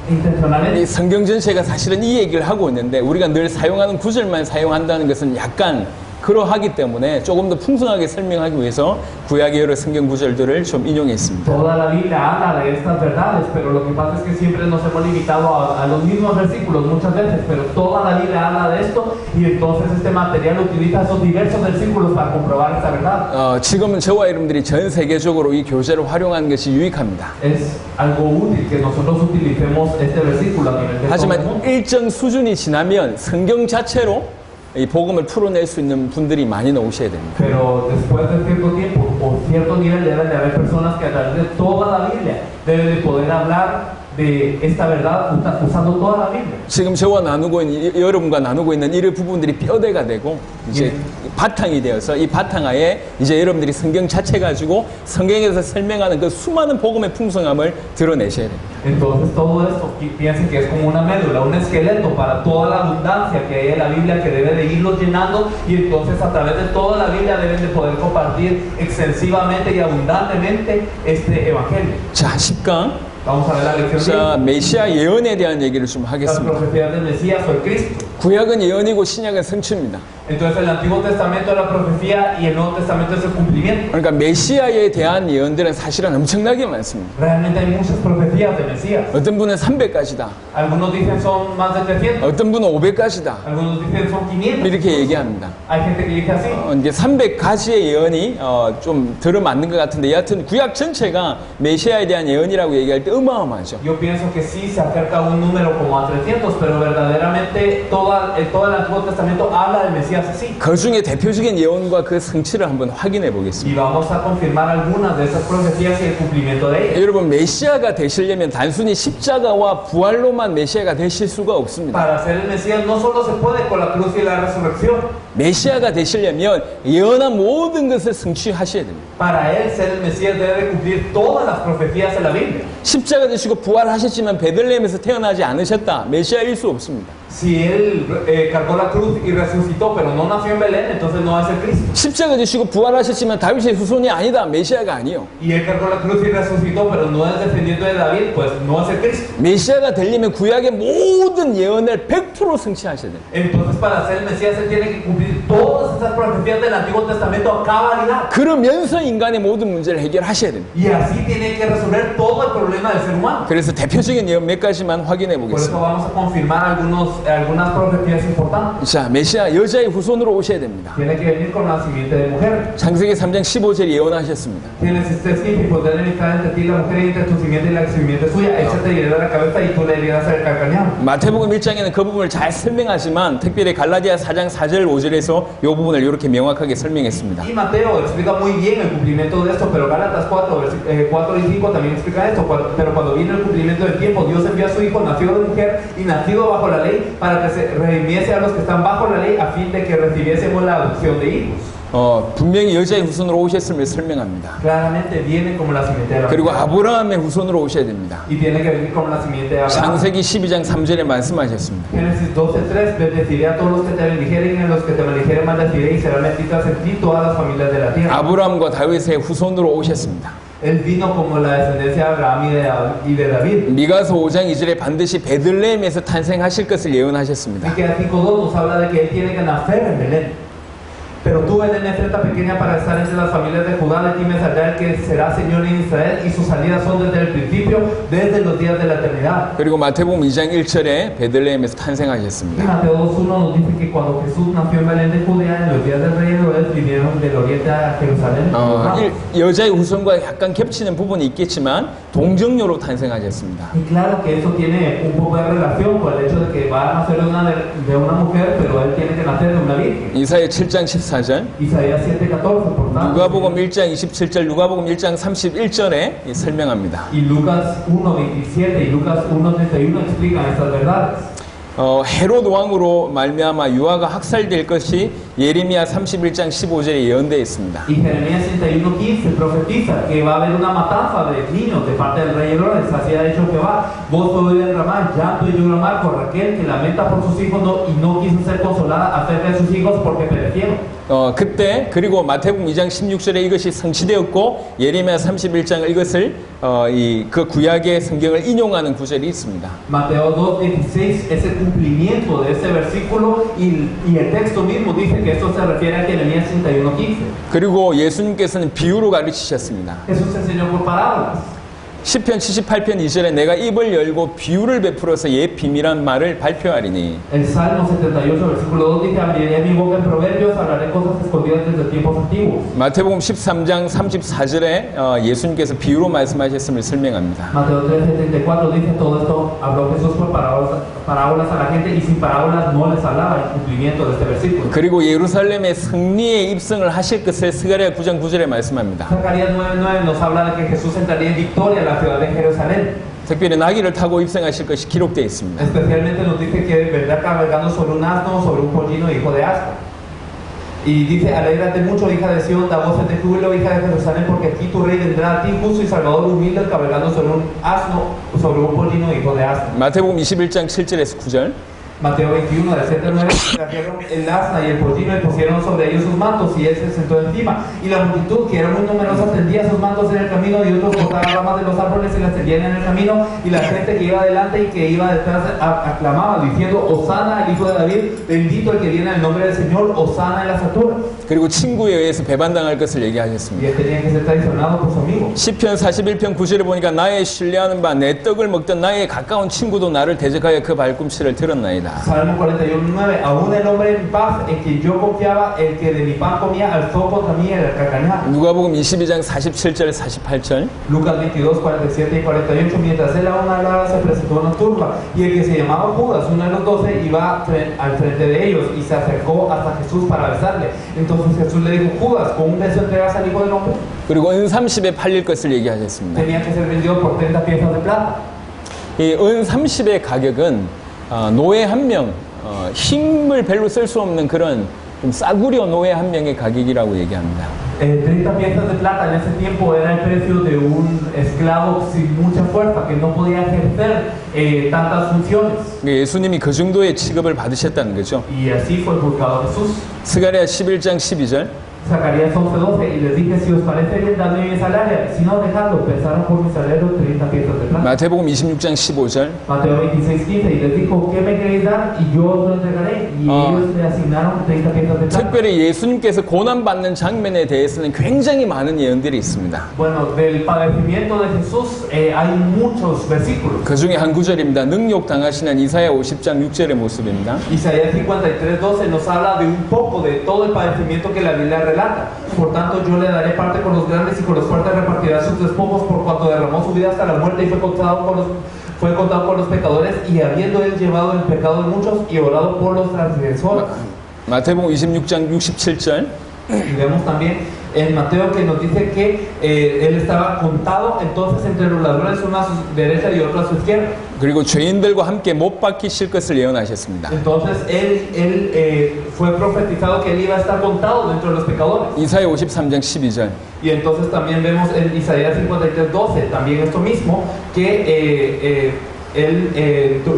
intencionalmente. 이 성경 전체가 사실은 이 얘기를 하고 있는데 우리가 늘 사용하는 구절만 사용한다는 것은 약간 그러하기 때문에 조금 더 풍성하게 설명하기 위해서 구약의 여러 성경 구절들을 좀 인용했습니다. Toda la Biblia habla de estas verdades, pero lo que pasa es que siempre nos hemos limitado a los mismos versículos muchas veces, pero toda la Biblia habla de esto y entonces este material utiliza esos diversos versículos para comprobar esta verdad. 지금은 저와 여러분들이 전 세계적으로 이 교재를 활용하는 것이 유익합니다. Es algo útil que nosotros utilicemos este versículo a nivel de 하지만 todo. 일정 수준이 지나면 성경 자체로 이 복음을 풀어낼 수 있는 분들이 많이 나오셔야 됩니다. Pero después de cierto tiempo o cierto nivel deben de haber personas que a través de toda la Biblia deben de poder hablar de esta verdad usando toda la Biblia. 지금 저와 나누고 있는, 여러분과 나누고 있는 이런 부분들이 뼈대가 되고 이제 바탕이 되어서 이 바탕하에 이제 여러분들이 성경 자체 가지고 성경에서 설명하는 그 수많은 복음의 풍성함을 드러내셔야 됩니다. Entonces todo esto piensen que es como una médula, un esqueleto para toda la abundancia que hay en la Biblia que debe de irlos llenando y entonces a través de toda la Biblia deben de poder compartir extensivamente y abundantemente este evangelio. 자, 10강. Vamos a ver la lección 자, 메시아 예언에 대한 얘기를 좀 10. Las 하겠습니다. profecías del Mesías o el Cristo. 구약은 예언이고 신약은 성취입니다. Entonces el Antiguo Testamento es la profecía y el Nuevo Testamento es el cumplimiento. 그러니까 메시아에 대한 예언들은 사실은 엄청나게 많습니다. Realmente hay muchas profecías de Mesías. 어떤 분은 300가지다. Algunos dicen son más de 300, 어떤 분은 500가지다. algunos dicen son 500. 이렇게 얘기합니다. Hay gente que dice así. 이제 300가지의 예언이 좀 들어맞는 것 같은데 여하튼 구약 전체가 메시아에 대한 예언이라고 얘기할 때 어마어마하죠. Yo pienso que sí se acerca a un número como a 300, pero verdaderamente todo el Antiguo Testamento habla del Mesías así. 그 중에 대표적인 예언과 그 성취를 한번 확인해 Y 보겠습니다. vamos a confirmar algunas de esas profecías y el cumplimiento de ellas. 여러분 메시아가 되시려면 단순히 십자가와 부활로만 메시아가 되실 수가 없습니다. Para ser el Mesías no solo se puede con la cruz y la resurrección. 메시아가 되시려면 예언한 모든 것을 성취하셔야 됩니다. Para él ser el Mesías debe cumplir todas las profecías de la Biblia. 십자가 되시고 부활하셨지만 베들레헴에서 태어나지 않으셨다. 메시아일 수 없습니다. Si él cargó la cruz y resucitó, pero no nació en Belén, entonces no es el Cristo. 십자가 되시고 부활하셨지만 다윗의 후손이 아니다. 메시아가 아니요. Y él cargó la cruz y resucitó, pero no es descendiente de David, pues no es el Cristo. 메시아가 되려면 구약의 모든 예언을 100% 성취하셔야 돼요. Entonces para ser el Mesías él tiene que cumplir todas esas profecías del Antiguo Testamento a cabalidad. 그러면서 인간의 모든 문제를 해결하셔야 됩니다. Y así tiene que resolver todo el problema del ser humano. 그래서 대표적인 예언 몇 가지만 확인해 Por eso 보겠습니다. vamos a confirmar algunas profecías importantes. 자, 메시아 여자의 후손으로 오셔야 됩니다. Tiene que venir con la simiente de mujer. 창세기 3장 15절 예언하셨습니다. Tienes este escrito y pondré enemistad entre ti y la mujer y entre tu simiente y la simiente suya. Él se te herirá la cabeza y tú le herirás el calcañar. 마태복음 1장에는 그 부분을 잘 설명하지만 특별히 갈라디아 4장 4절 5절에서 이 부분을 이렇게 명확하게 설명했습니다. Y Mateo explica muy bien el cumplimiento de esto, pero Gálatas 4 y 5 también explica esto. Pero cuando viene el cumplimiento del tiempo, Dios envió a su Hijo, nacido de mujer y nacido bajo la ley, para que se redimiese a los que están bajo la ley, a fin de que recibiésemos la adopción de hijos. 분명히 여자의 후손으로 오셨음을 설명합니다. Claramente viene como la simiente de 그리고 Abraham. 아브라함의 후손으로 오셔야 됩니다. Y tiene que venir como la simiente de Abraham. 창세기 12장 3절에 말씀하셨습니다. Génesis 12:3, bendeciré a todos los que te bendijeren y a los que te maldijeren maldeciré y serán benditas en ti todas las familias de la tierra. 아브라함과 다윗의 후손으로 오셨습니다. Él vino como la descendencia de Abraham y de David. 미가서 5장 2절에 반드시 베들레헴에서 탄생하실 것을 예언하셨습니다. Y que Tíquico 2 nos habla de que él tiene que nacer en Belén. Pero tú, Belén, Efrata pequeña para estar entre las familias de Judá, de ti me saldrá el que será Señor en Israel, y sus salidas son desde el principio, desde los días de la eternidad. 그리고 마태복음 2장 1절에 베들레헴에서 Y 탄생하셨습니다. Mateo 2:1 nos dice que cuando Jesús nació en Belén de Judea, en los días del rey Herodes, vinieron del oriente a Jerusalén. 여자의 후손과 약간 겹치는 부분이 있겠지만 동정녀로 탄생하셨습니다. Y claro que eso tiene un poco de relación con el hecho de que va a nacer de una mujer, pero él tiene que nacer de una virgen. 이사야 7장 14절, Isaías 7:14, por tanto. 누가복음 1장 27절, 누가복음 1장 31절에 설명합니다. Y Lucas 1:27 y Lucas 1:31 explican estas verdades. 헤롯 왕으로 말미암아 유아가 학살될 것이 예레미야 31장 15절에 예언되어 있습니다. Y Jeremías 31:15 profetiza que va a haber una matanza de niños de parte del rey Herodes. Así ha dicho Jehová: vos oíd en Ramá llanto y llorar por Raquel, que lamenta por sus hijos y no quiso ser consolada acerca de sus hijos porque perecieron. 그때 그리고 마태복음 2장 16절에 이것이 성취되었고 예레미야 31장 이것을 그 구약의 성경을 인용하는 구절이 있습니다. Mateo 2:16 es el cumplimiento de ese versículo y el texto mismo dice que esto se refiere a Jeremías 31:15. 그리고 예수님께서는 비유로 가르치셨습니다. Jesús enseñó por parábolas. 시편 78편 2절에 내가 입을 열고 비유를 베풀어서 옛 비밀한 말을 발표하리니. El Salmo 78, versículo 2 dice: abriré mi boca en proverbios, hablaré cosas escondidas desde tiempos antiguos. 마태복음 13장 34절에 예수님께서 비유로 말씀하셨음을 설명합니다. Mateo 3:74 dice: todo esto habló Jesús por parábolas a la gente y sin parábolas no les hablaba, el cumplimiento de este versículo. 그리고 예루살렘의 승리의 입성을 하실 것을 스가랴 9장 9절에 말씀합니다. Zacarías 9:9 nos habla de que Jesús entraría en victoria a la ciudad de Jerusalén. 특별히 나귀를 타고 입성하실 것이 기록되어 있습니다. Especialmente nos dice que vendrá cabalgando sobre un asno, sobre un pollino, hijo de asno. Y dice, alégrate mucho, hija de Sión, da voces de júbilo, hija de Jerusalén, porque aquí tu rey vendrá a ti, justo y salvador, humilde, cabalgando sobre un asno, sobre un pollino, hijo de asno. 마태복음 21장 7절에서 9절. Mateo 21, del 7 al 9, trajeron el asna y el pollino y pusieron sobre ellos sus mantos, y él se sentó encima. Y la multitud, que era muy numerosa, tendía sus mantos en el camino, y otros cortaban ramas de los árboles y las tendían en el camino. Y la gente que iba adelante y que iba detrás aclamaba, diciendo, Hosana, el hijo de David, bendito el que viene en el nombre del Señor, Hosana en las alturas. 그리고 친구에 의해서 배반당할 것을 Y 얘기하셨습니다. él tenía que ser traicionado por su amigo. 시편 41편 9절에 보니까 나의 신뢰하는 바 내 떡을 먹던 나의 가까운 친구도 나를 대적하여 그 발꿈치를 들었나이다. Salmo 41:9, aún el hombre en paz en quien yo confiaba, el que de mi pan comía, alzó contra mí el carcañal. 누가복음 22장 47절 48절. Lucas 22, 47 y 48, mientras él aún hablaba se presentó una turba, y el que se llamaba Judas, uno de los 12, iba al frente de ellos y se acercó hasta Jesús para besarle. Entonces Jesús le dijo, Judas, ¿con un beso entregas al Hijo del Hombre? 그리고 은 30에 팔릴 것을 얘기하셨습니다. Tenía que ser vendido por 30 piezas de plata. 이 은 30의 가격은 노예 한 명, 힘을 별로 쓸 수 없는 그런 좀 싸구려 노예 한 명의 가격이라고 얘기합니다. 30 piezas de plata en ese tiempo era el precio de un esclavo sin mucha fuerza, que no podía ejercer tantas funciones. 예수님이 그 정도의 취급을 받으셨다는 거죠. Y así fue juzgado Jesús. 스가랴 11장 12절. Zacarías 11:12, y les dije, si os parece bien, dadme mi salario, si no, dejadlo, pensaron por mi salario 30 piezas de plata. 마태복음 26장 15절. Mateo 26:15, y les dijo, ¿qué me queréis dar? Y yo os lo entregaré. Y ellos le asignaron 30 piezas de plata. 특별히 예수님께서 고난받는 장면에 대해서는 굉장히 많은 예언들이 있습니다. Bueno, del padecimiento de Jesús hay muchos versículos. 그 중에 한 구절입니다. 능욕 당하시는 이사야 50장 6절의 모습입니다. Isaías 53:12 nos habla de un poco de todo el padecimiento que la Biblia relata. Por tanto, yo le daré parte con los grandes y con los fuertes repartirá sus despojos, por cuanto derramó su vida hasta la muerte y fue contado con los pecadores, y habiendo él llevado el pecado de muchos y orado por los transgresores. 마태복음 26장 67절. Y vemos también en Mateo que nos dice que él estaba contado entonces entre los ladrones, uno a su derecha y otro a su izquierda. 그리고 죄인들과 함께 못 박히실 것을 예언하셨습니다. Entonces él fue profetizado que él iba a estar contado dentro de los pecadores. 이사야 53장 12절. Y entonces también vemos en Isaías 53:12 también esto mismo, que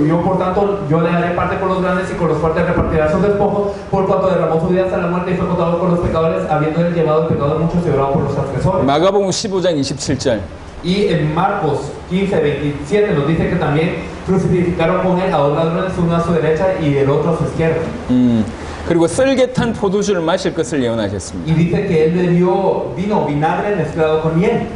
yo por tanto yo le daré parte con los grandes y con los fuertes repartirá sus despojos, por cuanto derramó su vida hasta la muerte y fue contado con los pecadores, habiendo él llevado el pecado de muchos y orado por los transgresores. 마가복음 15장 27절. Y en Marcos 15:27 nos dice que también crucificaron con él a dos ladrones, uno a su derecha y el otro a su izquierda. 그리고 썰개탄 포도주를 마실 것을 예언하셨습니다. Y dice que él le dio vinagre mezclado con miel.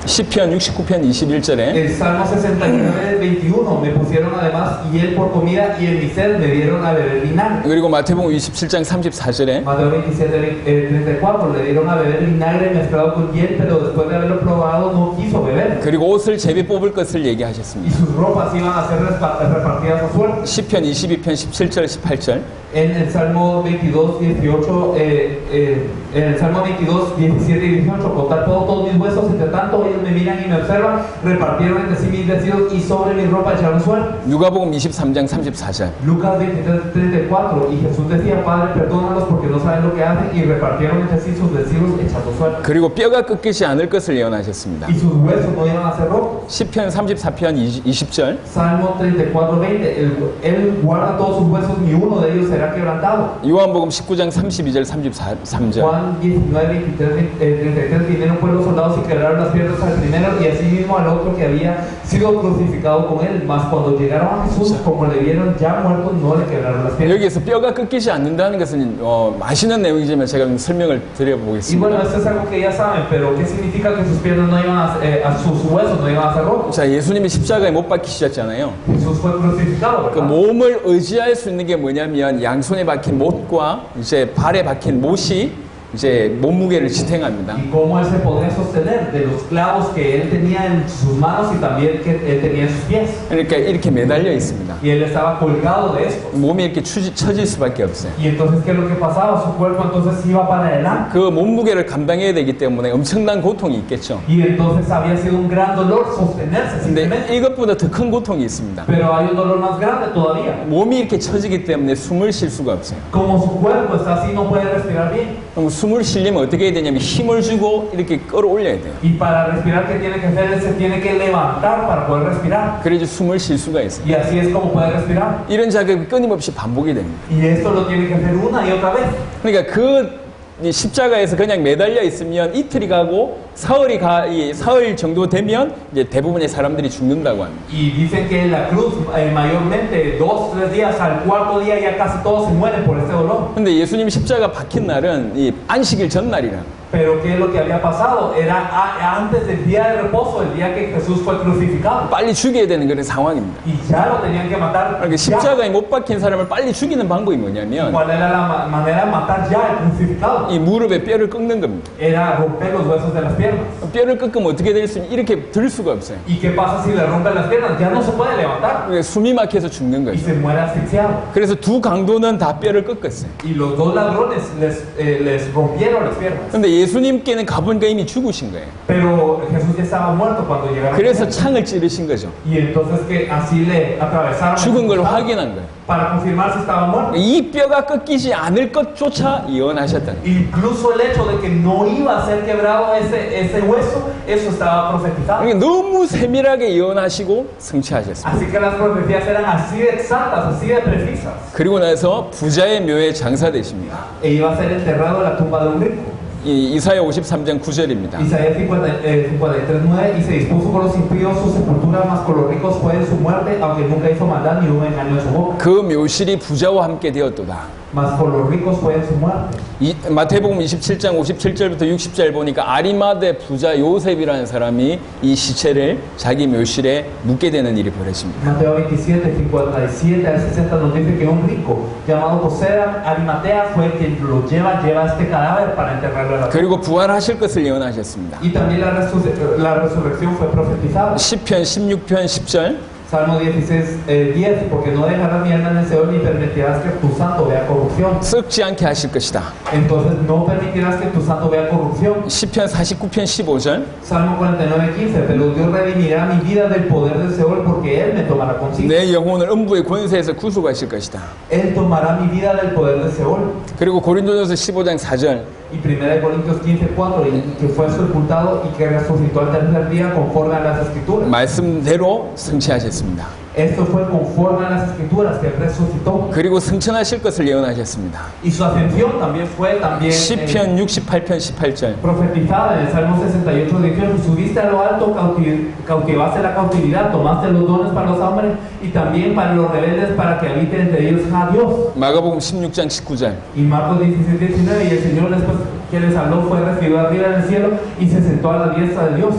시편 69편 21절에 El Salmo 69:21 me pusieron además hiel por comida, y en mi sed me dieron a beber vinagre. 그리고 마태복음 27장 34절에 Mateo 27:34 le dieron a beber vinagre mezclado con hiel, pero después de haberlo probado no quiso beber. 그리고 옷을 제비 뽑을 것을 Y 얘기하셨습니다. sus ropas iban a ser repartidas a suerte. 시편 22편 17절 18절. En el Salmo 22:18, en el Salmo 22:17 y 18, contar todos mis huesos, entre tanto ellos me miran y me observan, repartieron entre sí mis vestidos y sobre mi ropa echaron suerte. 누가복음 23장 34절. Lucas 23:34, y Jesús decía, Padre, perdónalos porque no saben lo que hacen, y repartieron entre sí sus vestidos echando suerte. 그리고 뼈가 꺾이지 않을 것을 예언하셨습니다. Y sus huesos no iban a ser rotos. 시편 34편 20절. Salmo 34:20, él guarda todos sus huesos, ni uno de ellos será quebrantado. 요한복음 19장 32절 33절. Juan 19:33, vinieron pues los soldados y quebraron las piernas al primero y asimismo al otro que había sido crucificado con él. Mas cuando llegaron a Jesús, como le vieron ya muerto, no le quebraron las piernas. 여기에서 뼈가 꺾이지 않는다는 것은 아시는 내용이지만 제가 좀 설명을 Y bueno, 드려보겠습니다. esto es algo que ya saben, pero ¿qué significa que sus piernas no iban a sus huesos no iban a ser rotos? 자, 예수님이 십자가에 못 박히셨잖아요. Jesús fue crucificado, 그 ¿verdad? 몸을 의지할 수 있는 게 뭐냐면 양손에 박힌 못과 이제 발에 박힌 못이 이제 몸무게를 지탱합니다. y cómo él se podía sostener de los clavos que él tenía en sus manos y también que él tenía en sus pies. 그러니까 이렇게 매달려 있습니다. Y él estaba colgado de esto. 몸이 이렇게 처질 수밖에 없어요. Y entonces, ¿qué es lo que pasaba? Su cuerpo entonces iba para adelante. 그 몸무게를 감당해야 되기 때문에 엄청난 고통이 있겠죠. Y entonces había sido un gran dolor sostenerse 근데 simplemente. 이것보다 더 큰 고통이 있습니다. Pero hay un dolor más grande todavía. 몸이 이렇게 처지기 때문에 숨을 쉴 수가 없어요. Como su cuerpo está así, no puede respirar bien. 그럼 숨을 쉬려면 어떻게 해야 되냐면 힘을 주고 이렇게 끌어올려야 돼요. Y para respirar, ¿qué tiene que hacer? Él se tiene que levantar para poder respirar. 그래야지 숨을 쉴 수가 있어요. Y así es como puede respirar. 이런 작업이 끊임없이 반복이 됩니다. Y esto lo tiene que hacer una y otra vez. 그러니까 이 십자가에서 그냥 매달려 있으면 이틀이 가고 사흘 정도 되면 이제 대부분의 사람들이 죽는다고 합니다. Y dicen que en la cruz, mayormente 2-3 días, al cuarto día ya casi todos se mueren por este dolor. 근데 예수님 십자가 박힌 날은 이 안식일 전날이라. Pero ¿qué es lo que había pasado? Era antes del día de reposo, el día que Jesús fue crucificado. 빨리 죽여야 되는 그런 상황입니다. Y ya lo tenían que matar. 그러니까 Ya. 십자가에 못 박힌 사람을 빨리 죽이는 방법이 뭐냐면 ¿Cuál era la manera de matar ya al crucificado? 이 무릎에 뼈를 꺾는 겁니다. Era romper los huesos de las piernas. 뼈를 꺾으면 어떻게 될 수 있냐? 이렇게 들 수가 없어요. ¿Y qué pasa si le rompen las piernas? Ya no se puede levantar 그러니까 숨이 막혀서 죽는 y 거죠. se muere asfixiado. 그래서 두 강도는 다 뼈를 꺾었어요. Y los dos ladrones les rompieron las piernas. 근데 예수님께는 가보니까 이미 죽으신 거예요. Pero Jesús ya estaba muerto cuando llegaron. 그래서 창을 찌르신 거죠. Y entonces que así le atravesaron. 죽은 걸 확인한 거예요. Para confirmar si estaba muerto. 이 뼈가 꺾이지 않을 것조차 예언하셨다는 거예요. Incluso el hecho de que no iba a ser quebrado ese hueso, eso estaba profetizado. 그러니까 너무 세밀하게 예언하시고 성취하셨습니다. Así que las profecías eran así de exactas, así de precisas. 그리고 나서 부자의 묘에 장사되십니다. E iba a ser enterrado en la tumba de un rico. 이 이사야 53장 9절입니다. Isaías 53:9, y se dispuso con los impíos su sepultura, mas con los ricos fue en su muerte, aunque nunca hizo maldad ni hubo engaño en su boca. 그 묘실이 부자와 함께 되었도다. Mas con los ricos fue en su muerte. 마태복음 27장 57절부터 60절 보니까 아리마대 부자 요셉이라는 사람이 이 시체를 자기 묘실에 묻게 되는 일이 벌어집니다. Mateo 27:57 al 60 nos dice que un rico llamado José Arimatea fue quien lo lleva este cadáver para enterrarlo en la tumba. 그리고 부활하실 것을 예언하셨습니다. Y también la resurrección fue profetizada. 시편 16편 10절 Salmo 16:10, porque no dejarás mi alma en el Seol ni permitirás que tu santo vea corrupción. 썩지 않게 하실 것이다. Entonces no permitirás que tu santo vea corrupción. 시편 49편 15절 Salmo 49:15, pero Dios redimirá mi vida del poder del Seol porque Él me tomará consigo. 내 영혼을 음부의 권세에서 구속하실 것이다. Él tomará mi vida del poder del Seol. 그리고 고린도전서 15장 4절 Y 1 Corintios 15:4, y que fue sepultado y que resucitó al tercer día conforme a las Escrituras. 말씀대로 성취하셨습니다. Esto fue conforme a las Escrituras que Él resucitó. 그리고 승천하실 것을 예언하셨습니다. Y su ascensión también fue 시편 68편 18절 profetizada en el Salmo 68:18. Subiste a lo alto, cautivaste la cautividad, tomaste los dones para los hombres y también para los rebeldes para que habite entre ellos a Dios. 마가복음 16장 19절 Y Marcos 16:19, y el Señor después que les habló fue recibido arriba en el cielo y se sentó a la diestra de Dios.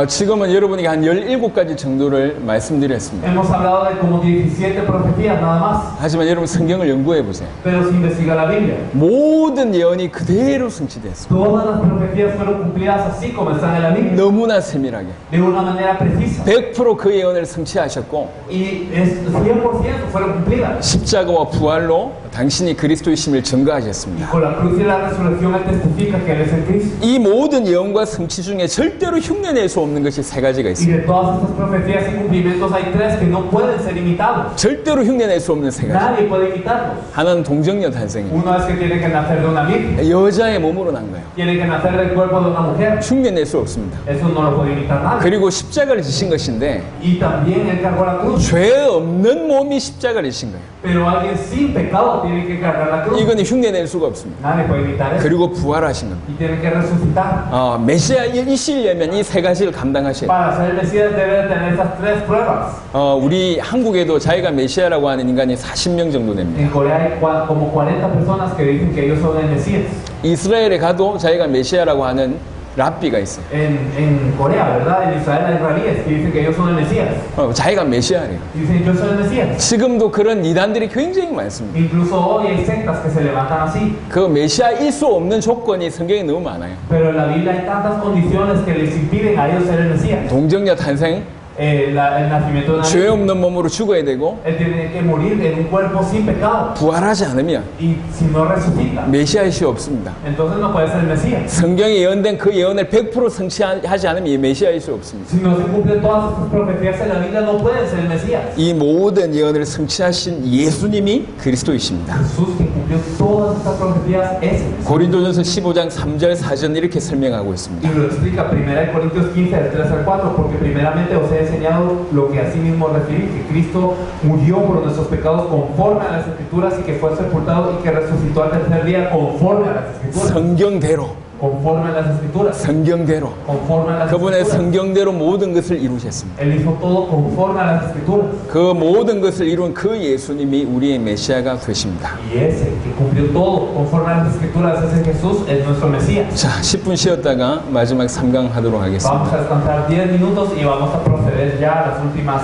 지금은 여러분에게 한 17가지 정도를 말씀드렸습니다. Hemos hablado de como 17 profecías nada más, 하지만 여러분 성경을 연구해 보세요. pero si investiga la Biblia, 모든 예언이 그대로 성취됐습니다. todas las profecías fueron cumplidas así como están en la Biblia, 너무나 세밀하게 de una manera precisa. 100% 그 예언을 성취하셨고 Y es 100% fueron cumplidas. 십자가와 부활로 당신이 그리스도이심을 Y 증거하셨습니다. con la cruz y la resurrección Él testifica que Él es el Cristo. 이 모든 예언과 성취 중에 절대로 흉내낼 수 없는 것이 세 가지가 Y 있습니다. de todas estas profecías y cumplimientos hay tres que no pueden ser imitados. 절대로 흉내낼 수 없는 세 가지. Nadie puede imitarlos. 하나는 동정녀 탄생입니다. Uno es que tiene que nacer de una virgen, 여자의 몸으로 난 거예요. tiene que nacer del cuerpo de una mujer. 흉내낼 수 없습니다. Eso no lo puede imitar nadie. 그리고 십자가를 지신 것인데 Y también Él cargó la cruz. 죄 없는 몸이 십자가를 지신 거예요. Pero alguien sin pecado tiene que cargar la cruz. 이거는 흉내낼 수가 없습니다. Nadie puede imitar eso. 그리고 부활하신 겁니다. Y tiene que resucitar. 메시아이시려면 이 세 가지를 감당하셔야 돼요. Para ser Mesías debe de tener esas tres pruebas. 우리 한국에도 자기가 메시아라고 하는 인간이 40명 정도 됩니다. En Corea hay como 40 personas que dicen que ellos son el Mesías. 이스라엘에 가도 자기가 메시아라고 하는 랍비가 있어요. en Corea, ¿verdad? En Israel hay israelíes que dicen que ellos son el Mesías. 자기가 메시아래요. Dicen yo soy el Mesías. 지금도 그런 이단들이 굉장히 많습니다. Incluso hoy hay sectas que se levantan así. 그 메시아일 수 없는 조건이 성경에 너무 많아요. Pero en la Biblia hay tantas condiciones que les impiden a ellos ser el Mesías. 동정녀 탄생, El nacimiento de una 죄 없는 몸으로 죽어야 되고 él tiene que morir en un cuerpo sin pecado. 부활하지 않으면 Y si no resucita, 메시아일 수 없습니다. entonces no puede ser el Mesías. 성경에 예언된 그 예언을 100% 성취하지 않으면 이 메시아일 수 없습니다. Si no se cumplen todas estas profecías en la Biblia, no puede ser el Mesías. 이 모든 예언을 성취하신 예수님이 그리스도이십니다. Jesús, que cumplió todas estas profecías, es el Mesías. 고린도전서 15장 3절 4절 이렇게 설명하고 Y 있습니다. lo explica 1 Corintios 15, del 3 al 4, porque primeramente os he enseñado lo que así mismo referí, que Cristo murió por nuestros pecados conforme a las Escrituras y que fue sepultado y que resucitó al tercer día conforme a las Escrituras. 성경대로, Conforme a las Escrituras. 성경대로 Conforme a las 그분의 Escrituras. 성경대로 모든 것을 이루셨습니다. Él hizo todo conforme a las Escrituras. 그 모든 것을 이룬 그 예수님이 우리의 메시아가 되십니다. Y ese que cumplió todo conforme a las Escrituras, ese Jesús es nuestro Mesías. 자, 10분 쉬었다가 마지막 3강 하도록 Vamos 하겠습니다. a descansar 10 minutos y vamos a proceder ya a las últimas